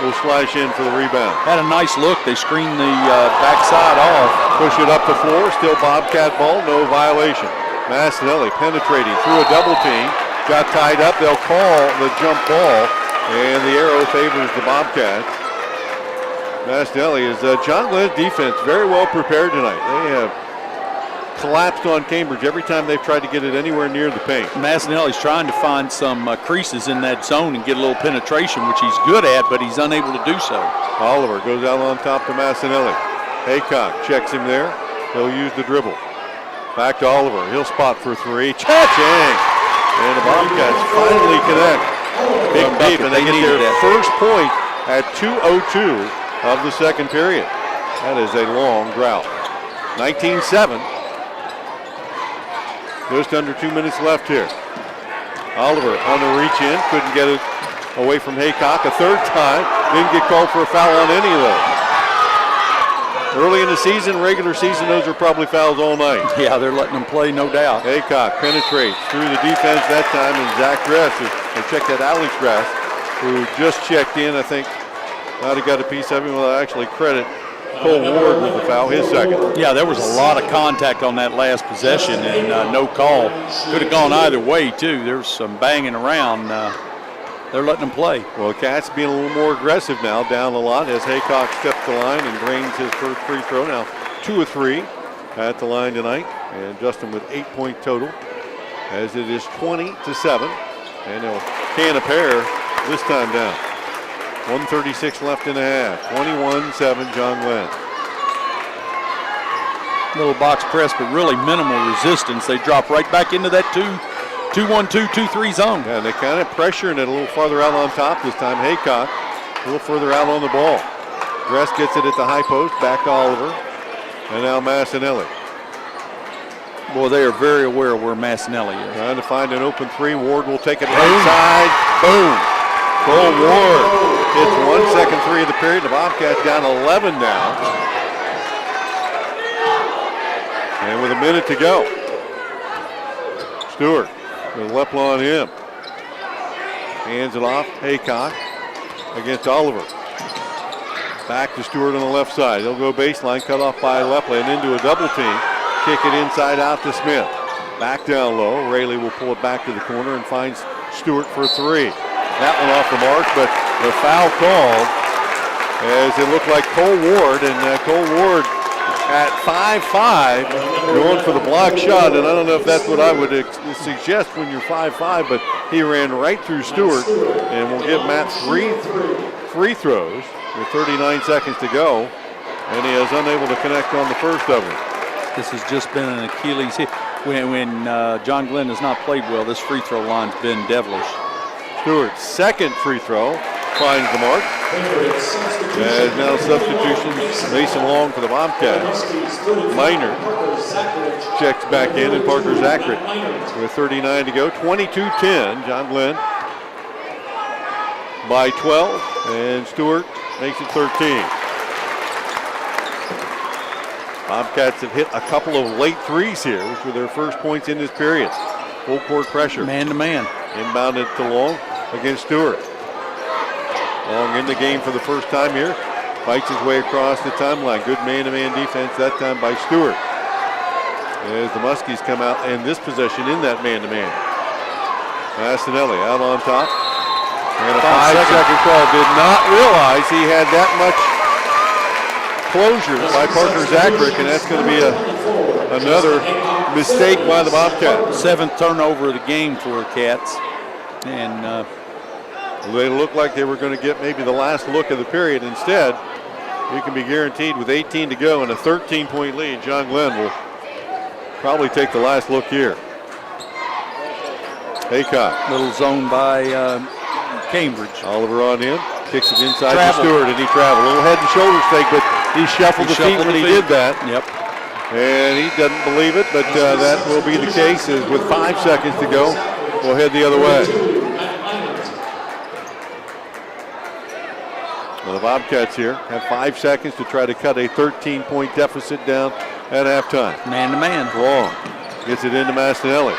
will slash in for the rebound. Had a nice look. They screened the backside off. Push it up the floor. Still Bobcat ball. No violation. Massinelli penetrating through a double team. Got tied up. They'll call the jump ball, and the arrow favors the Bobcats. Massinelli is John Glenn's defense very well prepared tonight. They have collapsed on Cambridge every time they've tried to get it anywhere near the paint. Massinelli's trying to find some creases in that zone and get a little penetration, which he's good at, but he's unable to do so. Oliver goes out on top to Massinelli. Haycock checks him there. He'll use the dribble. Back to Oliver. He'll spot for three. Cha-ching! And the Bobcats finally connect. Big deep, and they get their first point at 2:02 of the second period. That is a long drought. 19-7. Just under 2 minutes left here. Oliver on the reach in, couldn't get it away from Haycock a third time. Didn't get called for a foul on any of those. Early in the season, regular season, those are probably fouls all night. Yeah, they're letting them play, no doubt. Haycock penetrates through the defense that time, and Zach Dress, or check that Alex Dress, who just checked in, I think. Might have got a piece of him. Well, I actually credit Cole Ward with the foul, his second. Yeah, there was a lot of contact on that last possession, and no call. Could have gone either way, too. There was some banging around. They're letting them play. Well, Cats being a little more aggressive now, down a lot, as Haycock steps the line and drains his first free throw. Now 2 of 3 at the line tonight, and Justin with 8-point total, as it is 20-7, and they'll can a pair this time down. 1:36 left in the half. 21-7, John Glenn. Little box press, but really minimal resistance. They drop right back into that 2-1-2, 2-3 zone. Yeah, and they kind of pressuring it a little farther out on top this time. Haycock a little further out on the ball. Dress gets it at the high post, back to Oliver, and now Massinelli. Boy, they are very aware of where Massinelli is. Trying to find an open three. Ward will take it right side. Boom. Cole Ward hits 1 second three of the period. The Bobcats down 11 now. And with a minute to go, Stewart with left on him. Hands it off. Haycock against Oliver. Back to Stewart on the left side. He'll go baseline, cut off by Lepley and into a double team. Kick it inside out to Smith. Back down low. Rayleigh will pull it back to the corner and finds Stewart for three. That one off the mark, but the foul called as it looked like Cole Ward, and Cole Ward at 5'5", going for the block shot, and I don't know if that's what I would suggest when you're 5'5", but he ran right through Stewart, and will give Matt 3 free throws with 39 seconds to go, and he is unable to connect on the first of them. This has just been an Achilles heel. When John Glenn has not played well, this free throw line's been devilish. Stewart's second free throw finds the mark. And now substitutions. Mason Long for the Bobcats. Minor checks back in, and Parker Zachrit with 39 to go. 22-10. John Glenn by 12, and Stewart makes it 13. Bobcats have hit a couple of late threes here, which were their first points in this period. Full court pressure. Man to man. Inbounded to Long against Stewart. Long in the game for the first time here. Fights his way across the timeline. Good man-to-man defense that time by Stewart. As the Muskies come out in this possession in that man-to-man. Massinelli out on top. And a 5-second call. Did not realize he had that much closure by Parker Zachrick, and that's going to be another mistake by the Bobcats. 7th turnover of the game for the Cats. And they looked like they were going to get maybe the last look of the period. Instead, you can be guaranteed with 18 to go and a 13-point lead, John Glenn will probably take the last look here. Haycock. Little zone by Cambridge. Oliver on in, kicks it inside Travel. to Stewart, and he traveled. A little head and shoulders fake, but he shuffled the feet when he did that. Yep. And he doesn't believe it, but that will be the case. Is with 5 seconds to go, we'll head the other way. Well, the Bobcats here have 5 seconds to try to cut a 13-point deficit down at halftime. Man to man. Long gets it into Mastinelli.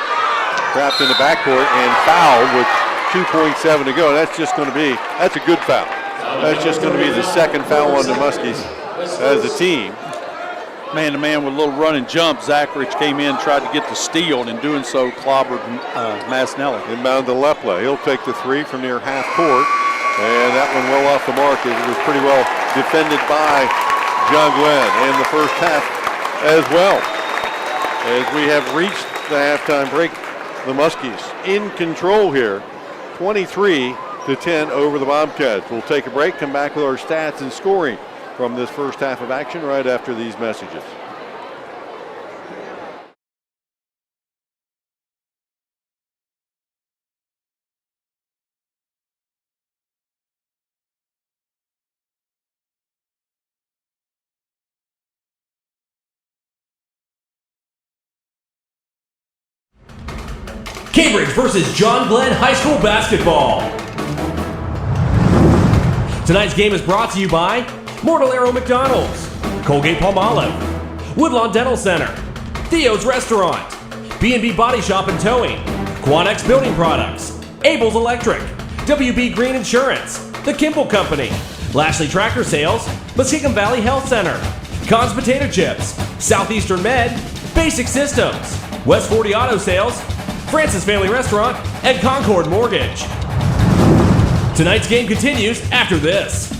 Trapped in the backcourt and fouled with 2.7 to go. That's a good foul. That's just going to be the second foul on the Muskies as a team. Man to man with a little run and jump. Zacharich came in, tried to get the steal, and in doing so, clobbered Mastinelli. Inbound to Lepla. He'll take the three from near half court. And that one well off the mark as it was pretty well defended by John Glenn in the first half as well. As we have reached the halftime break, the Muskies in control here, 23-10 over the Bobcats. We'll take a break, come back with our stats and scoring from this first half of action right after these messages. Cambridge versus John Glenn High School basketball. Tonight's game is brought to you by Mortal Arrow McDonald's, Colgate Palmolive, Woodlawn Dental Center, Theo's Restaurant, B&B Body Shop and Towing, Quanex Building Products, Abel's Electric, WB Green Insurance, The Kimball Company, Lashley Tractor Sales, Muskingum Valley Health Center, Conn's Potato Chips, Southeastern Med, Basic Systems, West 40 Auto Sales, Francis Family Restaurant, and Concord Mortgage. Tonight's game continues after this.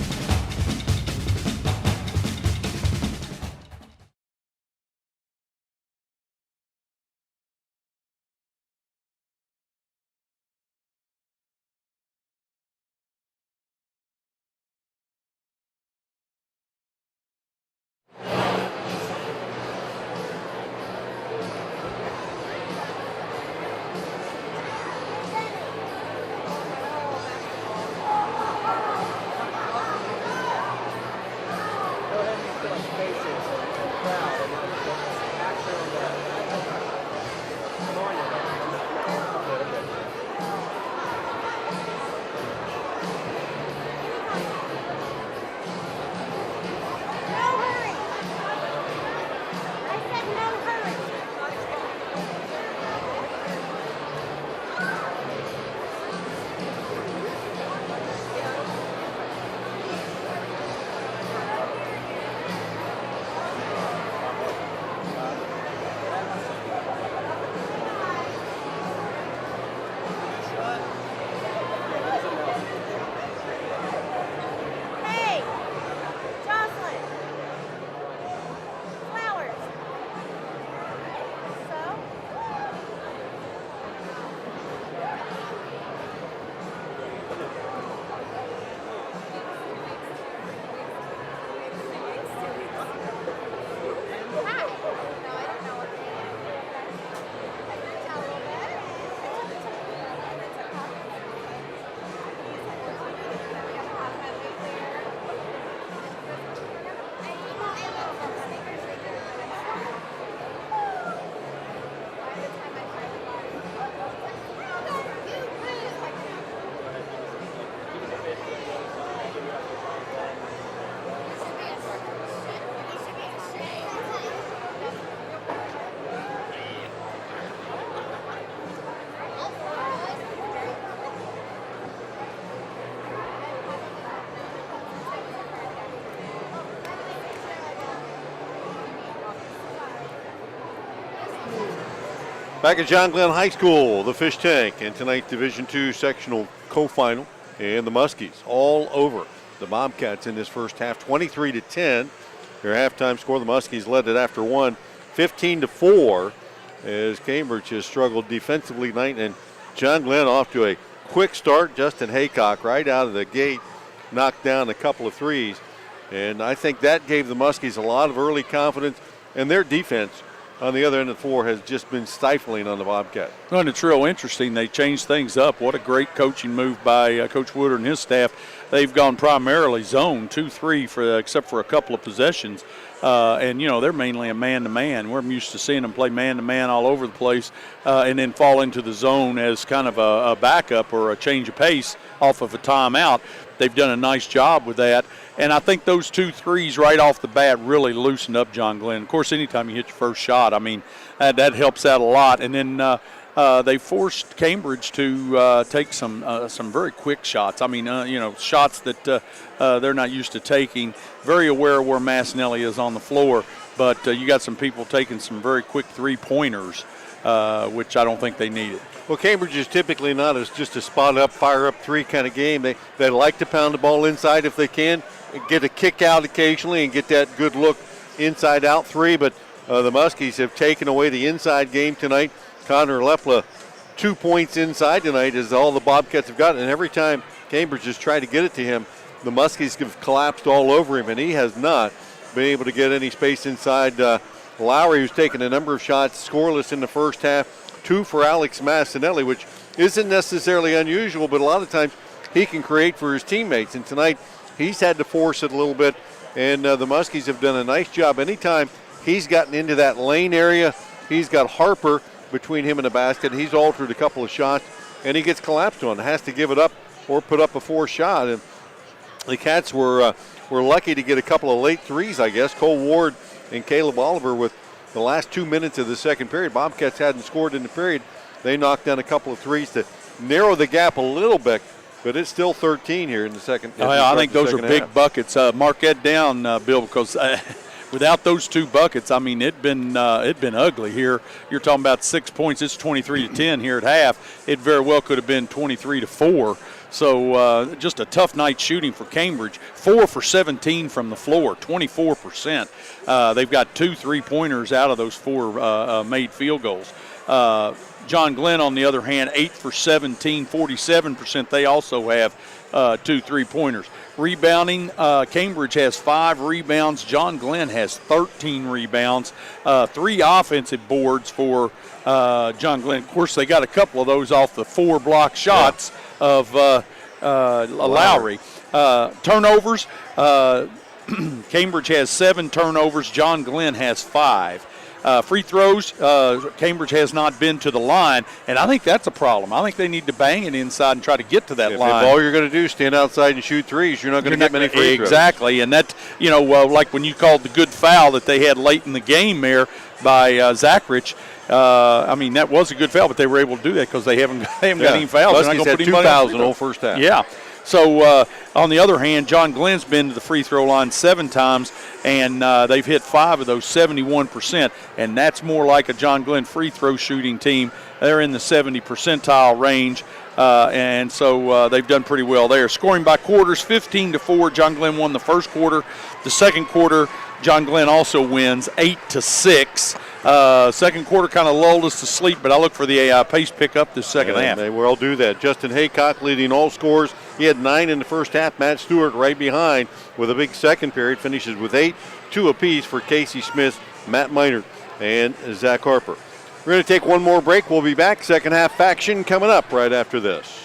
Back at John Glenn High School, the Fish Tank, and tonight's Division II sectional co-final, and the Muskies all over the Bobcats in this first half, 23-10. Their halftime score, the Muskies led it after one, 15-4, as Cambridge has struggled defensively tonight, and John Glenn off to a quick start. Justin Haycock right out of the gate knocked down a couple of threes, and I think that gave the Muskies a lot of early confidence, and their defense on the other end of the floor has just been stifling on the Bobcats. Well, and it's real interesting. They changed things up. What a great coaching move by Coach Woodard and his staff. They've gone primarily zone 2-3 except for a couple of possessions. And, they're mainly a man-to-man. We're used to seeing them play man-to-man all over the place and then fall into the zone as kind of a backup or a change of pace off of a timeout. They've done a nice job with that. And I think those 2 threes right off the bat really loosened up John Glenn. Of course, anytime you hit your first shot, that helps out a lot. And then they forced Cambridge to take some very quick shots. Shots that they're not used to taking. Very aware of where Massinelli is on the floor, but you got some people taking some very quick 3-pointers, which I don't think they needed. Well, Cambridge is typically not as just a spot-up, fire-up 3 kind of game. They like to pound the ball inside if they can, get a kick out occasionally and get that good look inside-out 3, but the Muskies have taken away the inside game tonight. Connor Lepla, 2 points inside tonight is all the Bobcats have gotten, and every time Cambridge has tried to get it to him, the Muskies have collapsed all over him, and he has not been able to get any space inside. Lowry, who's taken a number of shots, scoreless in the first half, 2 for Alex Massinelli, which isn't necessarily unusual, but a lot of times he can create for his teammates, and tonight he's had to force it a little bit, and the Muskies have done a nice job. Anytime he's gotten into that lane area, he's got Harper between him and the basket. He's altered a couple of shots, and he gets collapsed on. Has to give it up or put up a 4th shot. And the Cats were lucky to get a couple of late threes, I guess. Cole Ward and Caleb Oliver with the last 2 minutes of the second period. Bobcats hadn't scored in the period. They knocked down a couple of threes to narrow the gap a little bit, but it's still 13 here in the second. I think those are big buckets. Mark that down, Bill, because without those 2 buckets, it'd been ugly here. You're talking about 6 points. It's 23-10 here at half. It very well could have been 23-4. So just a tough night shooting for Cambridge. 4 for 17 from the floor, 24%. They've got 2 3-pointers out of those 4 made field goals. John Glenn, on the other hand, 8 for 17, 47%. They also have 2 3-pointers. Rebounding, Cambridge has 5 rebounds. John Glenn has 13 rebounds. 3 offensive boards for John Glenn. Of course, they got a couple of those off the 4 block shots of Lowry. Turnovers, Cambridge has 7 turnovers. John Glenn has 5. Free throws, Cambridge has not been to the line, and I think that's a problem. I think they need to bang it inside and try to get to that line. If all you're going to do is stand outside and shoot threes, you're not going to get many free throws. Exactly, and that, like when you called the good foul that they had late in the game there by Zachrich, that was a good foul, but they were able to do that because they haven't got any fouls. They're not going to put 2 fouls in the whole first half. Yeah. So, on the other hand, John Glenn's been to the free throw line 7 times, and they've hit 5 of those, 71%. And that's more like a John Glenn free throw shooting team. They're in the 70 percentile range, and so they've done pretty well there. Scoring by quarters, 15-4. John Glenn won the first quarter. The second quarter, John Glenn also wins 8-6. Second quarter kind of lulled us to sleep, but I look for the pace pickup this second half. They will do that. Justin Haycock leading all scorers. He had 9 in the first half. Matt Stewart right behind with a big second period. Finishes with 8, 2 apiece for Casey Smith, Matt Minert, and Zach Harper. We're going to take one more break. We'll be back. Second half action coming up right after this.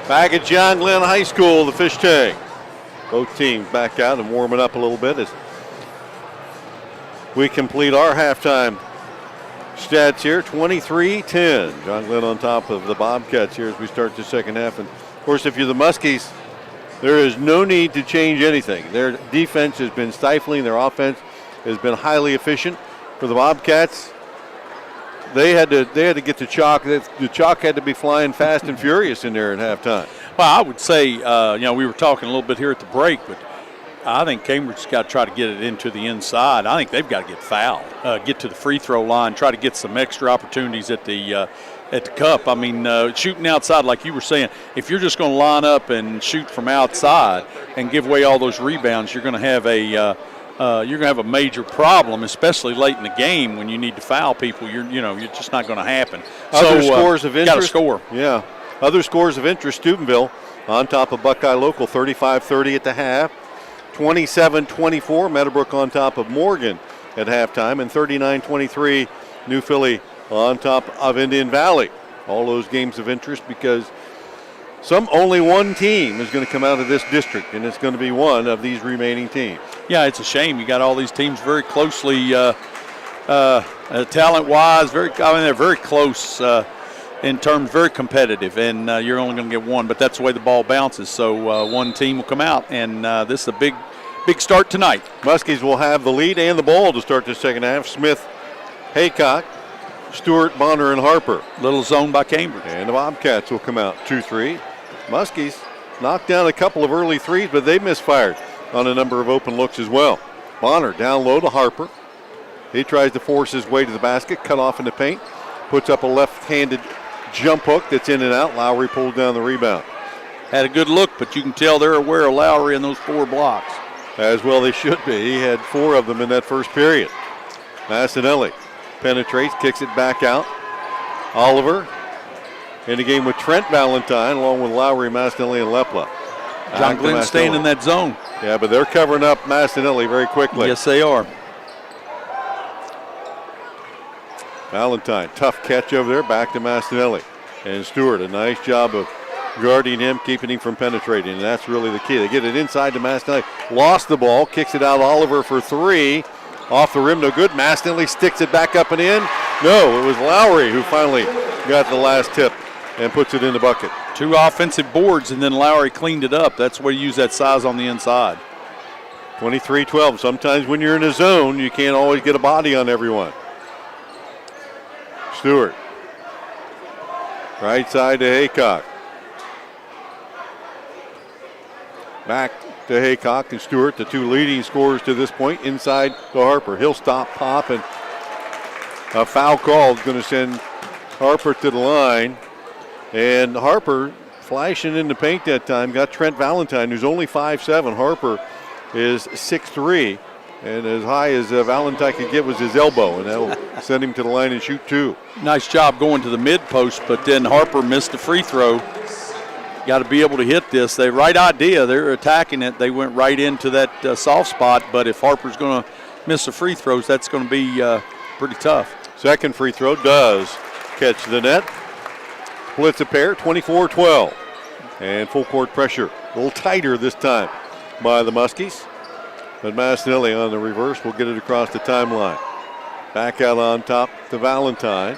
Back at John Glenn High School, the Fish Tank. Both teams back out and warming up a little bit as we complete our halftime stats here. 23-10. John Glenn on top of the Bobcats here as we start the second half. And of course, if you're the Muskies, there is no need to change anything. Their defense has been stifling. Their offense has been highly efficient. For the Bobcats, they had to get the chalk. The chalk had to be flying fast and furious in there at halftime. Well, I would say, we were talking a little bit here at the break, but I think Cambridge's got to try to get it into the inside. I think they've got to get fouled, get to the free throw line, try to get some extra opportunities at the cup. I mean, shooting outside, like you were saying, if you're just going to line up and shoot from outside and give away all those rebounds, you're going to have a major problem, especially late in the game when you need to foul people. You're just not going to happen. Other scores of interest. Got to score. Yeah. Other scores of interest. Steubenville on top of Buckeye Local, 35-30 at the half. 27-24, Meadowbrook on top of Morgan at halftime, and 39-23, New Philly on top of Indian Valley. All those games of interest because only one team is going to come out of this district, and it's going to be one of these remaining teams. Yeah, it's a shame. You got all these teams very closely, talent-wise. They're very close in terms, very competitive, and you're only going to get one. But that's the way the ball bounces. So one team will come out, and this is a big start tonight. Muskies will have the lead and the ball to start the second half. Smith, Haycock, Stewart, Bonner, and Harper. Little zone by Cambridge. And the Bobcats will come out 2-3. Muskies knocked down a couple of early threes, but they misfired on a number of open looks as well. Bonner down low to Harper. He tries to force his way to the basket, cut off in the paint, puts up a left-handed jump hook that's in and out. Lowry pulled down the rebound. Had a good look, but you can tell they're aware of Lowry in those 4 blocks. As well they should be. He had 4 of them in that first period. Massinelli penetrates, kicks it back out. Oliver in the game with Trent Valentine along with Lowry, Massinelli, and Lepla. John Glenn staying in that zone. Yeah, but they're covering up Massinelli very quickly. Yes, they are. Valentine, tough catch over there, back to Massinelli. And Stewart, a nice job of guarding him, keeping him from penetrating, and that's really the key. They get it inside to Massinelli. Lost the ball, kicks it out Oliver for 3. Off the rim, no good. Massinelli sticks it back up and in. No, it was Lowry who finally got the last tip and puts it in the bucket. 2 offensive boards, and then Lowry cleaned it up. That's where you use that size on the inside. 23-12. Sometimes when you're in a zone, you can't always get a body on everyone. Stewart. Right side to Haycock. Back to Haycock and Stewart, the 2 leading scorers to this point, inside to Harper. He'll stop, pop, and a foul call is going to send Harper to the line. And Harper flashing in the paint that time, got Trent Valentine, who's only 5'7". Harper is 6'3", and as high as Valentine could get was his elbow, and that'll send him to the line and shoot 2. Nice job going to the mid post, but then Harper missed the free throw. Got to be able to hit this. The right idea, they're attacking it. They went right into that soft spot, but if Harper's going to miss the free throws, that's going to be pretty tough. Second free throw does catch the net. Splits a pair, 24-12. And full court pressure, a little tighter this time by the Muskies. But Massinelli on the reverse will get it across the timeline. Back out on top to Valentine.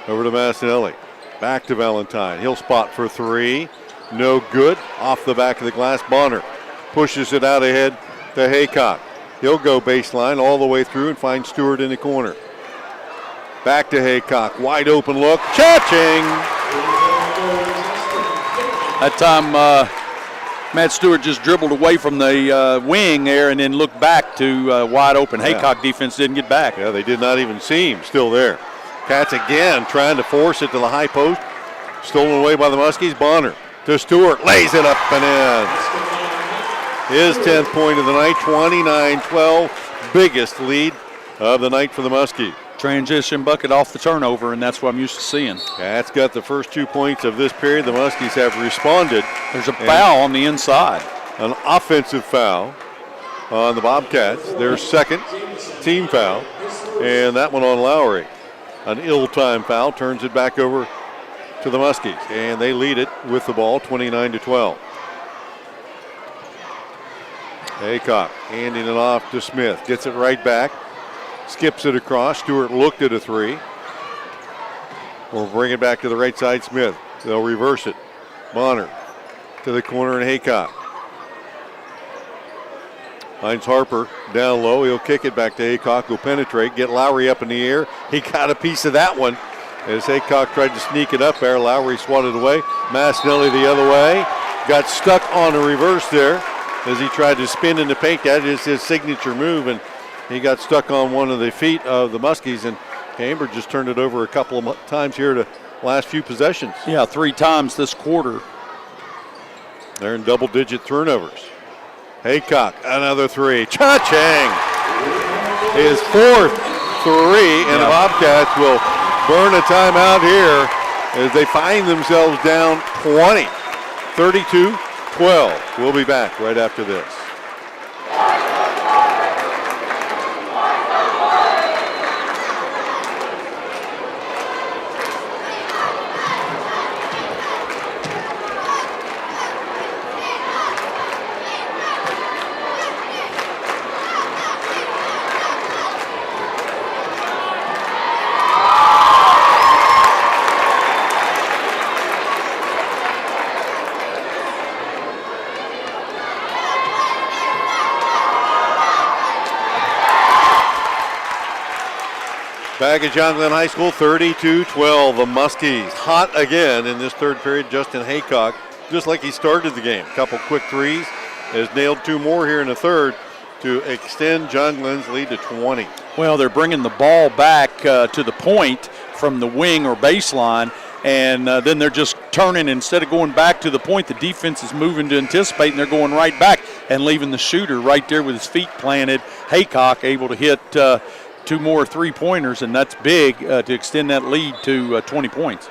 Over to Massinelli. Back to Valentine. He'll spot for 3. No good. Off the back of the glass. Bonner pushes it out ahead to Haycock. He'll go baseline all the way through and find Stewart in the corner. Back to Haycock. Wide open look. Cha-ching! That time, Matt Stewart just dribbled away from the wing there and then looked back to wide open. Haycock defense didn't get back. Yeah, they did not even see him. Still there. Cats again trying to force it to the high post. Stolen away by the Muskies. Bonner to Stewart. Lays it up and in. His 10th point of the night. 29-12. Biggest lead of the night for the Muskies. Transition bucket off the turnover, and that's what I'm used to seeing. Cats got the first 2 points of this period. The Muskies have responded. There's a foul on the inside. An offensive foul on the Bobcats. Their second team foul. And that one on Lowry. An ill-timed foul turns it back over to the Muskies, and they lead it with the ball 29-12. Aycock handing it off to Smith. Gets it right back. Skips it across. Stewart looked at a three. We'll bring it back to the right side. Smith. They'll reverse it. Bonner to the corner and Aycock. Finds Harper down low. He'll kick it back to Aycock. Will penetrate. Get Lowry up in the air. He got a piece of that one as Aycock tried to sneak it up there. Lowry swatted away. Massinelli the other way. Got stuck on a reverse there as he tried to spin in the paint. That is his signature move, and he got stuck on one of the feet of the Muskies, and Cambridge just turned it over a couple of times here to last few possessions. Yeah, 3 times this quarter. They're in double-digit turnovers. Aycock, another three. Cha-ching! His 4th three, and the Bobcats will burn a timeout here as they find themselves down 20, 32-12. We'll be back right after this. Back at John Glenn High School, 32-12. The Muskies hot again in this third period. Justin Aycock, just like he started the game. A couple quick threes, has nailed 2 more here in the third to extend John Glenn's lead to 20. Well, they're bringing the ball back to the point from the wing or baseline, and then they're just turning. Instead of going back to the point, the defense is moving to anticipate, and they're going right back and leaving the shooter right there with his feet planted. Aycock able to hit 2 more three-pointers, and that's big to extend that lead to 20 points.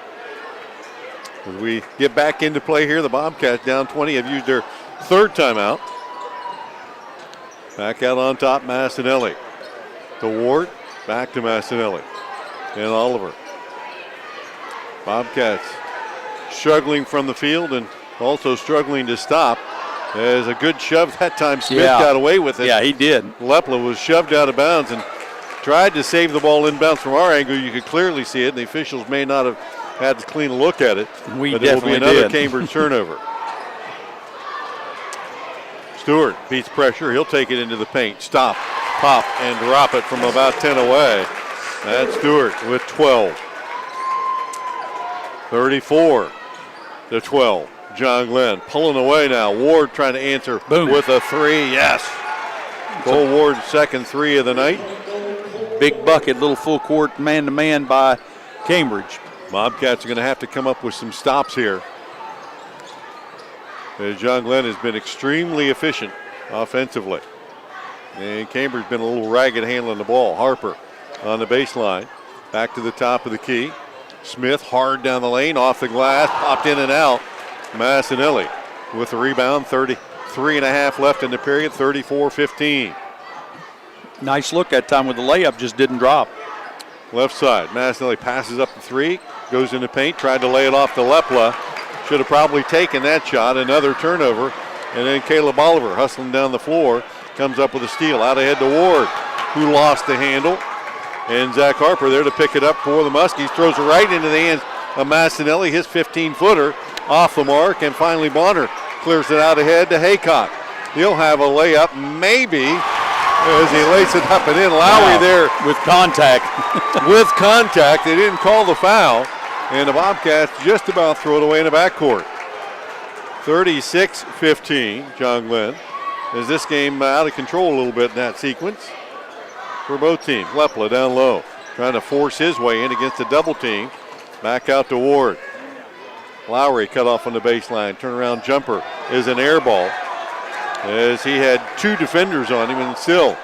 As we get back into play here, the Bobcats down 20 have used their 3rd timeout. Back out on top, Massinelli. To Ward, back to Massinelli. And Oliver. Bobcats struggling from the field and also struggling to stop. There's a good shove that time. Smith got away with it. Yeah, he did. Lepla was shoved out of bounds and tried to save the ball inbounds. From our angle, you could clearly see it, and the officials may not have had to clean a look at it. But it will be another did. Cambridge turnover. Stewart beats pressure. He'll take it into the paint. Stop, pop, and drop it from about 10 away. That's Stewart with 12. 34-12. John Glenn pulling away now. Ward trying to answer with a three. Yes. Cole Ward's 2nd three of the night. Big bucket, little full court man-to-man by Cambridge. Bobcats are going to have to come up with some stops here. John Glenn has been extremely efficient offensively. And Cambridge has been a little ragged handling the ball. Harper on the baseline. Back to the top of the key. Smith hard down the lane, off the glass, popped in and out. Massinelli with the rebound, 33.5 left in the period, 34-15. Nice look that time with the layup, just didn't drop. Left side, Massinelli passes up the three, goes in the paint, tried to lay it off to Lepla. Should have probably taken that shot, another turnover. And then Caleb Oliver hustling down the floor, comes up with a steal, out ahead to Ward, who lost the handle. And Zach Harper there to pick it up for the Muskies, throws it right into the hands of Massinelli, his 15-footer off the mark, and finally Bonner clears it out ahead to Aycock. He'll have a layup, maybe, as he lays it up and in. Lowry there with contact. With contact. They didn't call the foul, and the Bobcats just about throw it away in the backcourt. 36-15, John Glenn. Is this game out of control a little bit in that sequence for both teams? Lepla down low, trying to force his way in against a double team. Back out to Ward. Lowry cut off on the baseline. Turnaround jumper is an air ball, as he had 2 defenders on him and still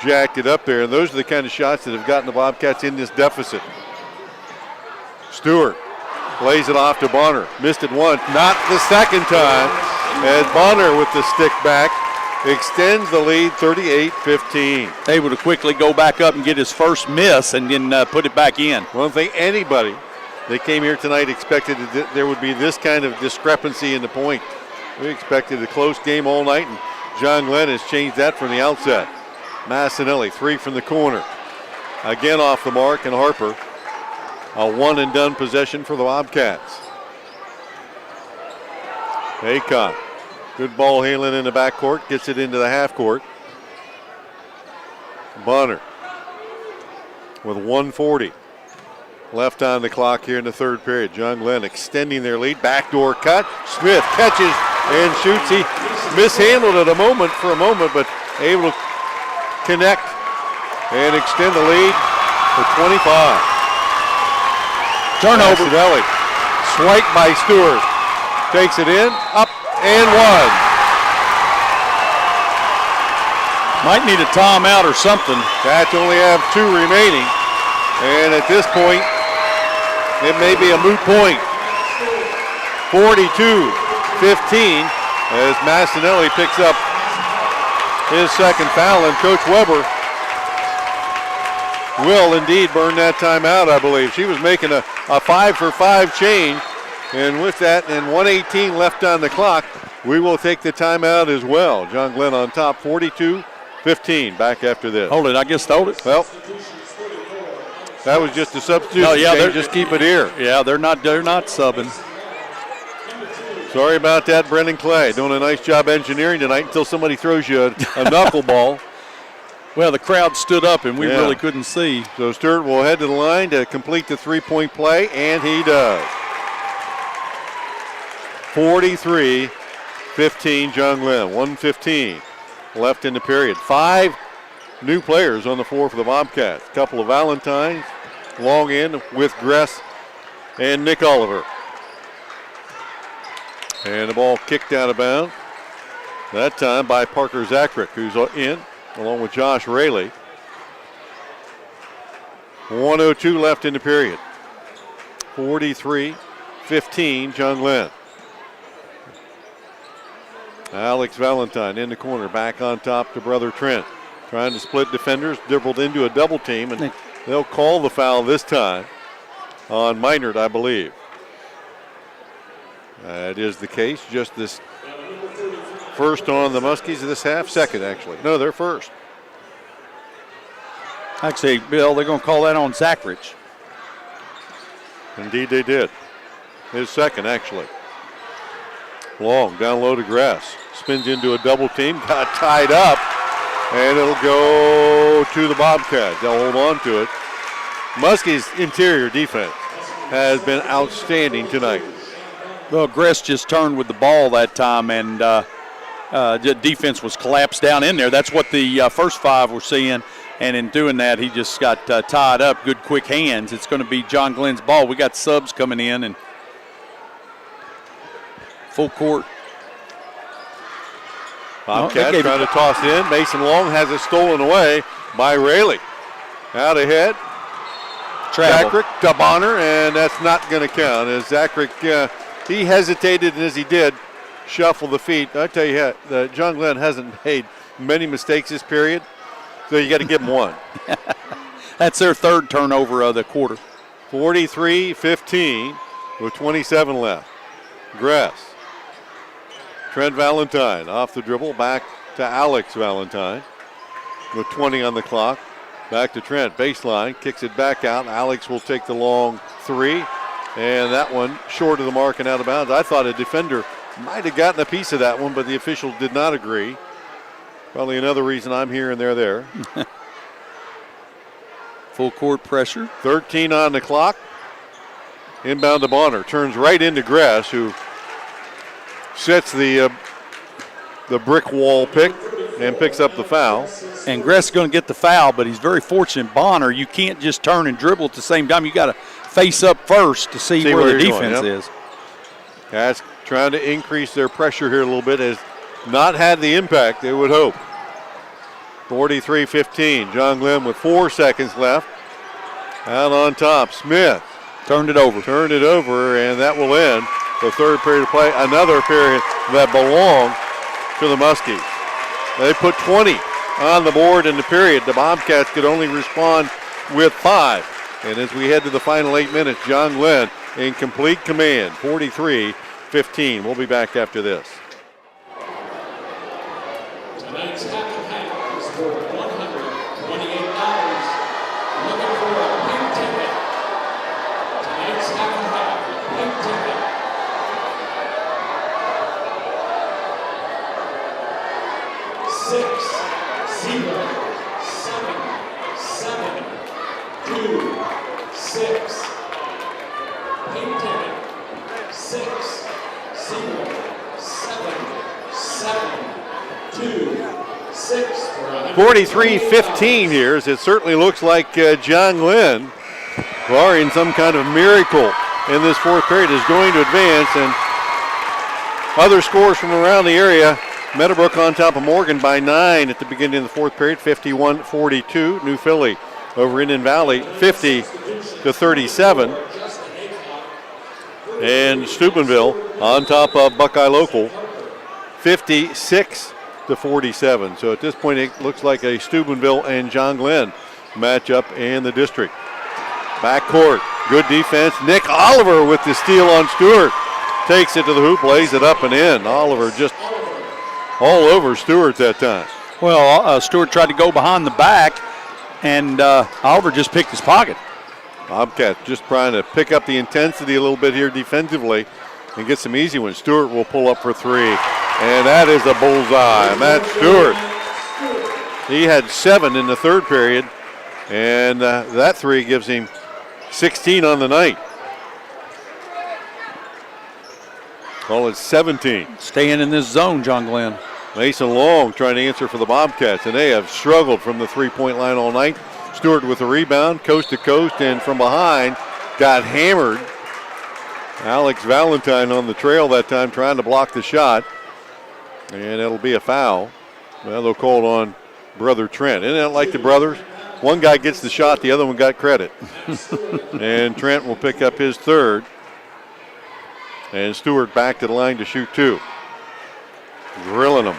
jacked it up there. And those are the kind of shots that have gotten the Bobcats in this deficit. Stewart lays it off to Bonner. Missed it once, not the second time. As Bonner with the stick back extends the lead, 38-15. Able to quickly go back up and get his first miss and then put it back in. I don't think anybody that came here tonight expected that there would be this kind of discrepancy in the point. We expected a close game all night, and John Glenn has changed that from the outset. Massinelli, 3 from the corner. Again off the mark, and Harper. A one-and-done possession for the Bobcats. Aycock, good ball handling in the backcourt, gets it into the half court. Bonner with 1:40 left on the clock here in the third period. John Glenn extending their lead. Backdoor cut. Smith catches and shoots. He mishandled it for a moment, but able to connect and extend the lead for 25. Turnover. Massinelli, swiped by Stewart. Takes it in, up, and one. Might need a timeout or something. Cats only have 2 remaining. And at this point, it may be a moot point. 42-15 as Massinelli picks up his second foul, and Coach Weber will indeed burn that timeout, I believe. She was making a 5-for-5 change, and with that and 1:18 left on the clock, we will take the timeout as well. John Glenn on top, 42-15. Back after this. Hold it, I guess hold it. Well, that was just a substitute. Oh, yeah, change. Just keep it here. Yeah, they're not subbing. Sorry about that, Brendan Clay. Doing a nice job engineering tonight until somebody throws you a knuckleball. Well, the crowd stood up and we Yeah. really couldn't see. So Stewart will head to the line to complete the three-point play, and he does. 43-15 John Glenn, 1:15 left in the period. 5 new players on the floor for the Bobcats. A couple of Valentines, long in with Gress and Nick Oliver. And the ball kicked out of bounds. That time by Parker Zacharick, who's in, along with Josh Rayleigh. 1:02 left in the period. 43-15 John Glenn. Alex Valentine in the corner, back on top to brother Trent. Trying to split defenders, dribbled into a double team, and they'll call the foul this time on Meinert, I believe. That is the case. Just this first on the Muskies this half. Second, actually. No, they're first. Actually, Bill, they're going to call that on Zacharick. Indeed, they did. His second, actually. Long, down low to Grass. Spins into a double team, got tied up, and it'll go to the Bobcats. They'll hold on to it. Muskie's interior defense has been outstanding tonight. Well, Gress just turned with the ball that time, and the defense was collapsed down in there. That's what the first 5 were seeing, and in doing that, he just got tied up. Good quick hands. It's going to be John Glenn's ball. We got subs coming in, and full court. Bobcats trying to toss it in. Mason Long has it stolen away by Rayleigh. Out ahead. Zacharick to Bonner, and that's not going to count. As Zacharick, he hesitated, and as he did, shuffle the feet. I tell you, John Glenn hasn't made many mistakes this period, so you got to give him one. That's their third turnover of the quarter. 43-15 with 27 left. Gress. Trent Valentine off the dribble, back to Alex Valentine with 20 on the clock. Back to Trent, baseline, kicks it back out. Alex will take the long 3, and that one short of the mark and out of bounds. I thought a defender might have gotten a piece of that one, but the official did not agree. Probably another reason I'm here and they're there. Full court pressure. 13 on the clock. Inbound to Bonner, turns right into Grass, who sets the brick wall pick and picks up the foul. And Gress is going to get the foul, but he's very fortunate. Bonner, you can't just turn and dribble at the same time. You got to face up first to see where the defense is. Cats trying to increase their pressure here a little bit, has not had the impact they would hope. 43-15. John Glenn with 4 seconds left. Out on top, Smith. Turned it over, and that will end the third period of play. Another period that belonged to the Muskies. They put 20 on the board in the period. The Bobcats could only respond with 5. And as we head to the final 8 minutes, John Glenn in complete command, 43-15. We'll be back after this. 0, 7, 7, 2, 6. Payton, 6, 0, 7, 7, 2, 6 for 43-15 here, as it certainly looks like John Glenn, barring some kind of miracle in this fourth period, is going to advance. And other scores from around the area: Meadowbrook on top of Morgan by 9 at the beginning of the fourth period, 51-42. New Philly over Indian Valley, 50-37. And Steubenville on top of Buckeye Local, 56-47. So at this point, it looks like a Steubenville and John Glenn matchup in the district. Backcourt, good defense. Nick Oliver with the steal on Stewart. Takes it to the hoop, lays it up and in. Oliver just all over Stewart that time. Well, Stewart tried to go behind the back, and Oliver just picked his pocket. Bobcats just trying to pick up the intensity a little bit here defensively and get some easy ones. Stewart will pull up for three, and that is a bullseye. Matt Stewart, he had 7 in the third period, and that three gives him 16 on the night. Call it 17. Staying in this zone, John Glenn. Mason Long trying to answer for the Bobcats, and they have struggled from the three-point line all night. Stewart with the rebound, coast to coast, and from behind, got hammered. Alex Valentine on the trail that time, trying to block the shot, and it'll be a foul. Well, they'll call it on brother Trent. Isn't that like the brothers? One guy gets the shot, the other one got credit. And Trent will pick up his third. And Stewart back to the line to shoot 2. Drilling them.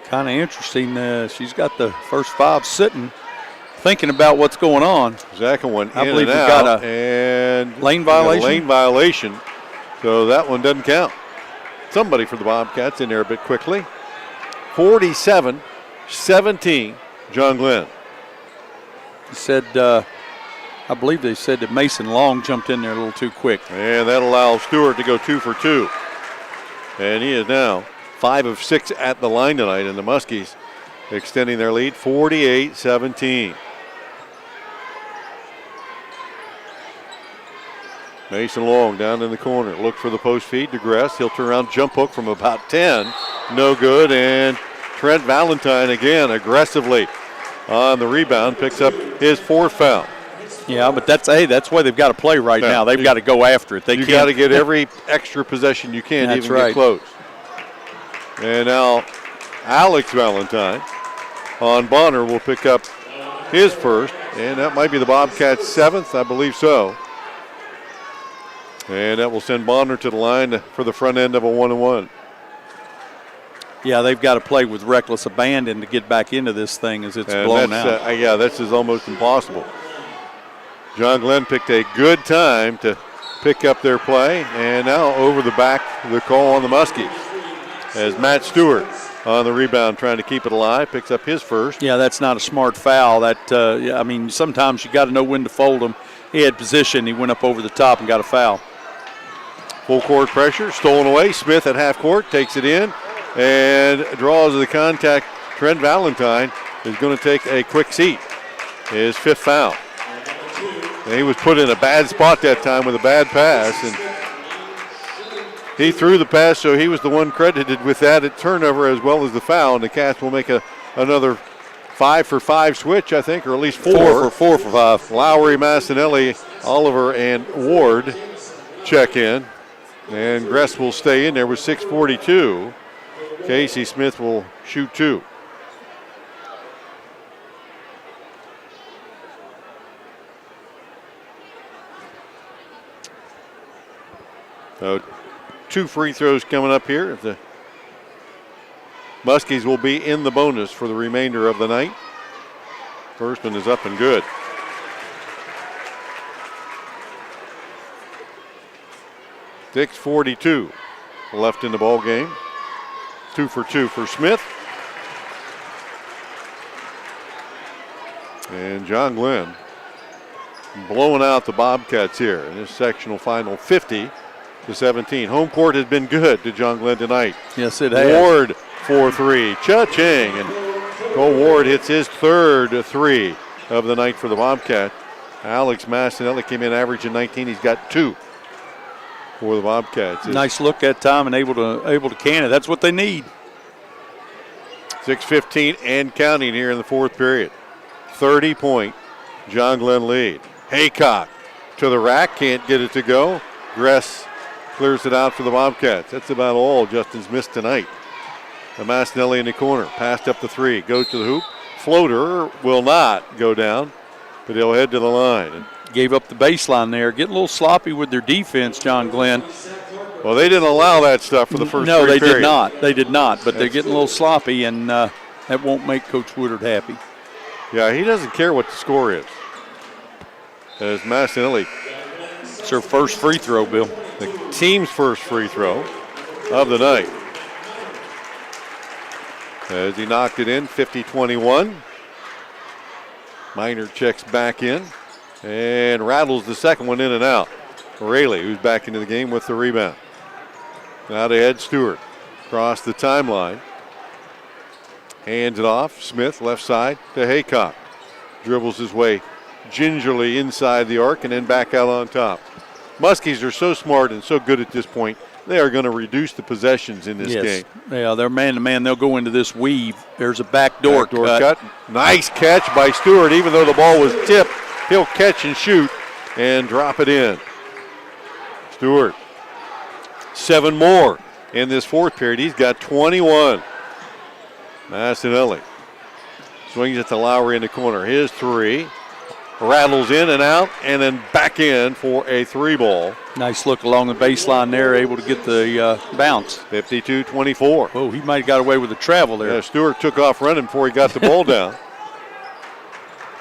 Kind of interesting. She's got the first 5 sitting, thinking about what's going on. Second one I in believe and we've out, got a and lane violation. Lane violation. So that one doesn't count. Somebody for the Bobcats in there a bit quickly. 47-17, John Glenn. He said, I believe they said that Mason Long jumped in there a little too quick. And that allows Stewart to go 2 for 2. And he is now 5 of 6 at the line tonight, and the Muskies extending their lead 48-17. Mason Long down in the corner. Look for the post feed. DeGrasse. He'll turn around, jump hook from about 10. No good. And Trent Valentine again aggressively on the rebound. Picks up his 4th foul. Yeah, but that's why they've got to play right now. They've got to go after it. You got to get every extra possession you can to even get close. And now Alex Valentine on Bonner will pick up his first, and that might be the Bobcats' 7th, I believe so. And that will send Bonner to the line for the front end of a 1-1. Yeah, they've got to play with reckless abandon to get back into this thing as it's blown out. Yeah, this is almost impossible. John Glenn picked a good time to pick up their play, and now over the back, the call on the Muskies. As Matt Stewart on the rebound trying to keep it alive, picks up his first. Yeah, that's not a smart foul. I mean, sometimes you got to know when to fold them. He had position. He went up over the top and got a foul. Full court pressure, stolen away. Smith at half court takes it in and draws the contact. Trent Valentine is going to take a quick seat. His 5th foul. And he was put in a bad spot that time with a bad pass, and he threw the pass, so he was the one credited with that at turnover as well as the foul. And the Cats will make another 5-for-5 switch, I think, or at least 4 for 5. Lowry, Massinelli, Oliver, and Ward check in. And Gress will stay in there with 6:42. Casey Smith will shoot 2. So 2 free throws coming up here. The Muskies will be in the bonus for the remainder of the night. First one is up and good. .642 left in the ball game. 2 for 2 for Smith. And John Glenn blowing out the Bobcats here in this sectional final 50 to 17. Home court has been good to John Glenn tonight. Yes, it has. Ward for three. Cha-ching. And Cole Ward hits his third three of the night for the Bobcats. Alex Massinelli came in averaging 19. He's got 2 for the Bobcats. Nice look that time and able to can it. That's what they need. 6:15 and counting here in the fourth period. 30-point John Glenn lead. Haycock to the rack, can't get it to go. Gress clears it out for the Bobcats. That's about all Justin's missed tonight. The Massinelli in the corner, passed up the three, goes to the hoop. Floater will not go down, but he'll head to the line. And Gave up the baseline there. Getting a little sloppy with their defense, John Glenn. well, they didn't allow that stuff for the first No, three they periods. did not. They did not. But they're getting a little sloppy, and that won't make Coach Woodard happy. Yeah, he doesn't care what the score is. As Massinelli, It's their first free throw, Bill. the team's first free throw of the night. As he knocked it in, 50-21. Minor checks back in and rattles the second one in and out. Rayleigh, who's back into the game with the rebound. Now to Ed Stewart. Across the timeline. Hands it off. Smith, left side to Haycock. Dribbles his way gingerly inside the arc and then back out on top. Muskies are so smart and so good at this point. They are going to reduce the possessions in this game. Yeah, they're man-to-man. They'll go into this weave. There's a backdoor cut. Nice catch by Stewart. Even though the ball was tipped, he'll catch and shoot and drop it in. Stewart, 7 more in this fourth period. He's got 21. Massinelli swings it to Lowry in the corner. His three. Rattles in and out and then back in for a 3-ball. Nice look along the baseline there, able to get the bounce. 52-24. Oh, he might have got away with the travel there. Yeah, Stewart took off running before he got the ball down.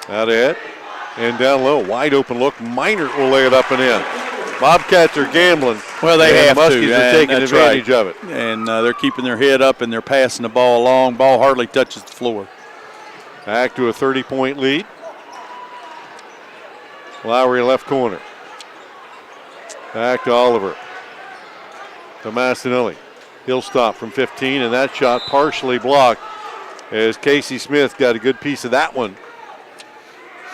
Out ahead and down low. Wide open look. Minor will lay it up and in. Bobcats are gambling. Well, they have the to. Muskies are taking advantage of it. And they're keeping their head up and they're passing the ball along. Ball hardly touches the floor. Back to a 30-point lead. Lowry left corner. Back to Oliver. To Massinelli. He'll stop from 15, and that shot partially blocked as Casey Smith got a good piece of that one.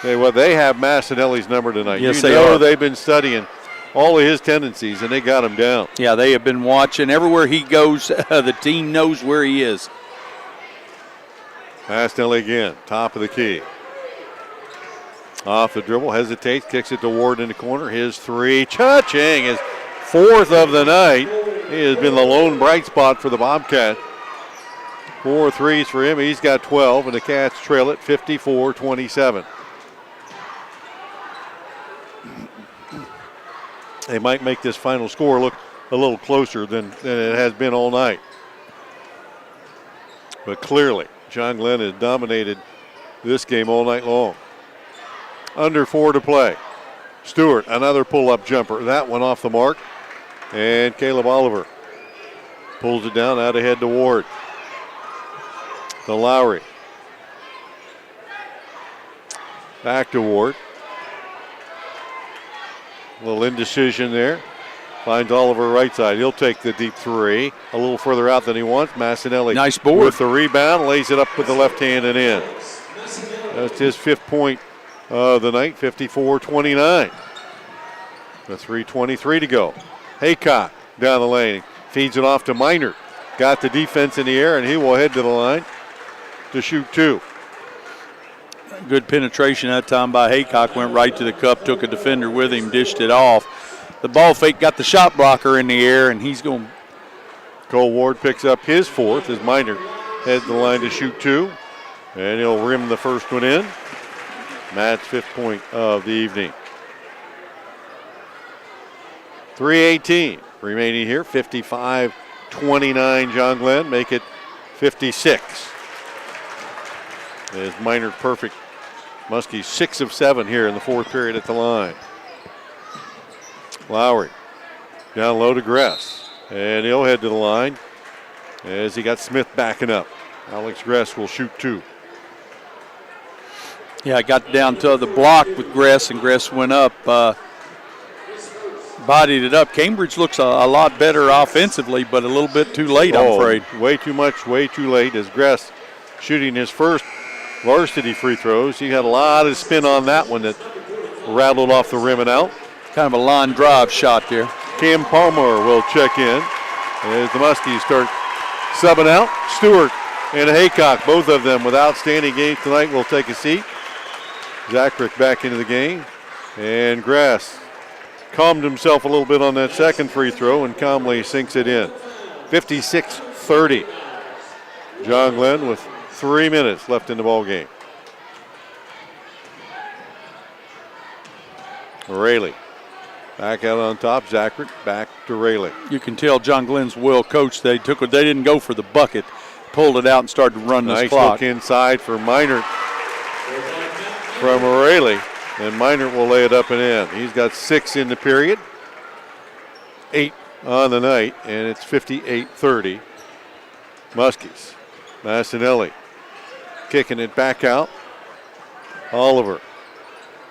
Hey, well, they have Massinelli's number tonight. Yes, you they know are. They've been studying all of his tendencies, and they got him down. Yeah, they have been watching. Everywhere he goes, the team knows where he is. Massinelli again, top of the key. Off the dribble, hesitates, kicks it to Ward in the corner. His three, cha-ching, his 4th of the night. He has been the lone bright spot for the Bobcats. 4 threes for him. He's got 12, and the Cats trail it 54-27. They might make this final score look a little closer than it has been all night. But clearly, John Glenn has dominated this game all night long. Under 4 to play. Stewart, another pull-up jumper. That one off the mark. And Caleb Oliver pulls it down out ahead to Ward. To Lowry. Back to Ward. A little indecision there. Finds Oliver right side. He'll take the deep three. A little further out than he wants. Massinelli Nice board. with the rebound. Lays it up with the left hand and in. That's his 5th point of the night. 54-29. With 3:23 to go. Haycock down the lane. Feeds it off to Minor. Got the defense in the air, and he will head to the line to shoot 2. Good penetration that time by Haycock. Went right to the cup, took a defender with him, dished it off. The ball fake got the shot blocker in the air, and he's going. Cole Ward picks up his 4th as Minor heads to the line to shoot 2. And he'll rim the first one in. Matt's 5th point of the evening. 3:18 remaining here. 55-29 John Glenn. Make it 56. As Minor perfect. Muskie 6 of 7 here in the 4th period at the line. Lowry down low to Gress. And he'll head to the line as he got Smith backing up. Alex Gress will shoot 2. Yeah, I got down to the block with Gress, and Gress went up. bodied it up. Cambridge looks a lot better offensively, but a little bit too late, I'm afraid. Way too much, way too late. As Gress shooting his first varsity free throws. He had a lot of spin on that one that rattled off the rim and out. Kind of a line drive shot there. Cam Palmer will check in as the Muskies start subbing out. Stewart and Haycock, both of them with outstanding games tonight, will take a seat. Zacharick back into the game. And Grass calmed himself a little bit on that second free throw and calmly sinks it in. 56-30. John Glenn with 3 minutes left in the ball game. Rayleigh back out on top. Zacharick back to Rayleigh. You can tell John Glenn's well coached. They didn't go for the bucket, pulled it out and started to run this clock. Nice look inside for Minert from Rayleigh, and Minert will lay it up and in. He's got 6 in the period, 8 on the night, and it's 58-30. Muskies. Massinelli kicking it back out. Oliver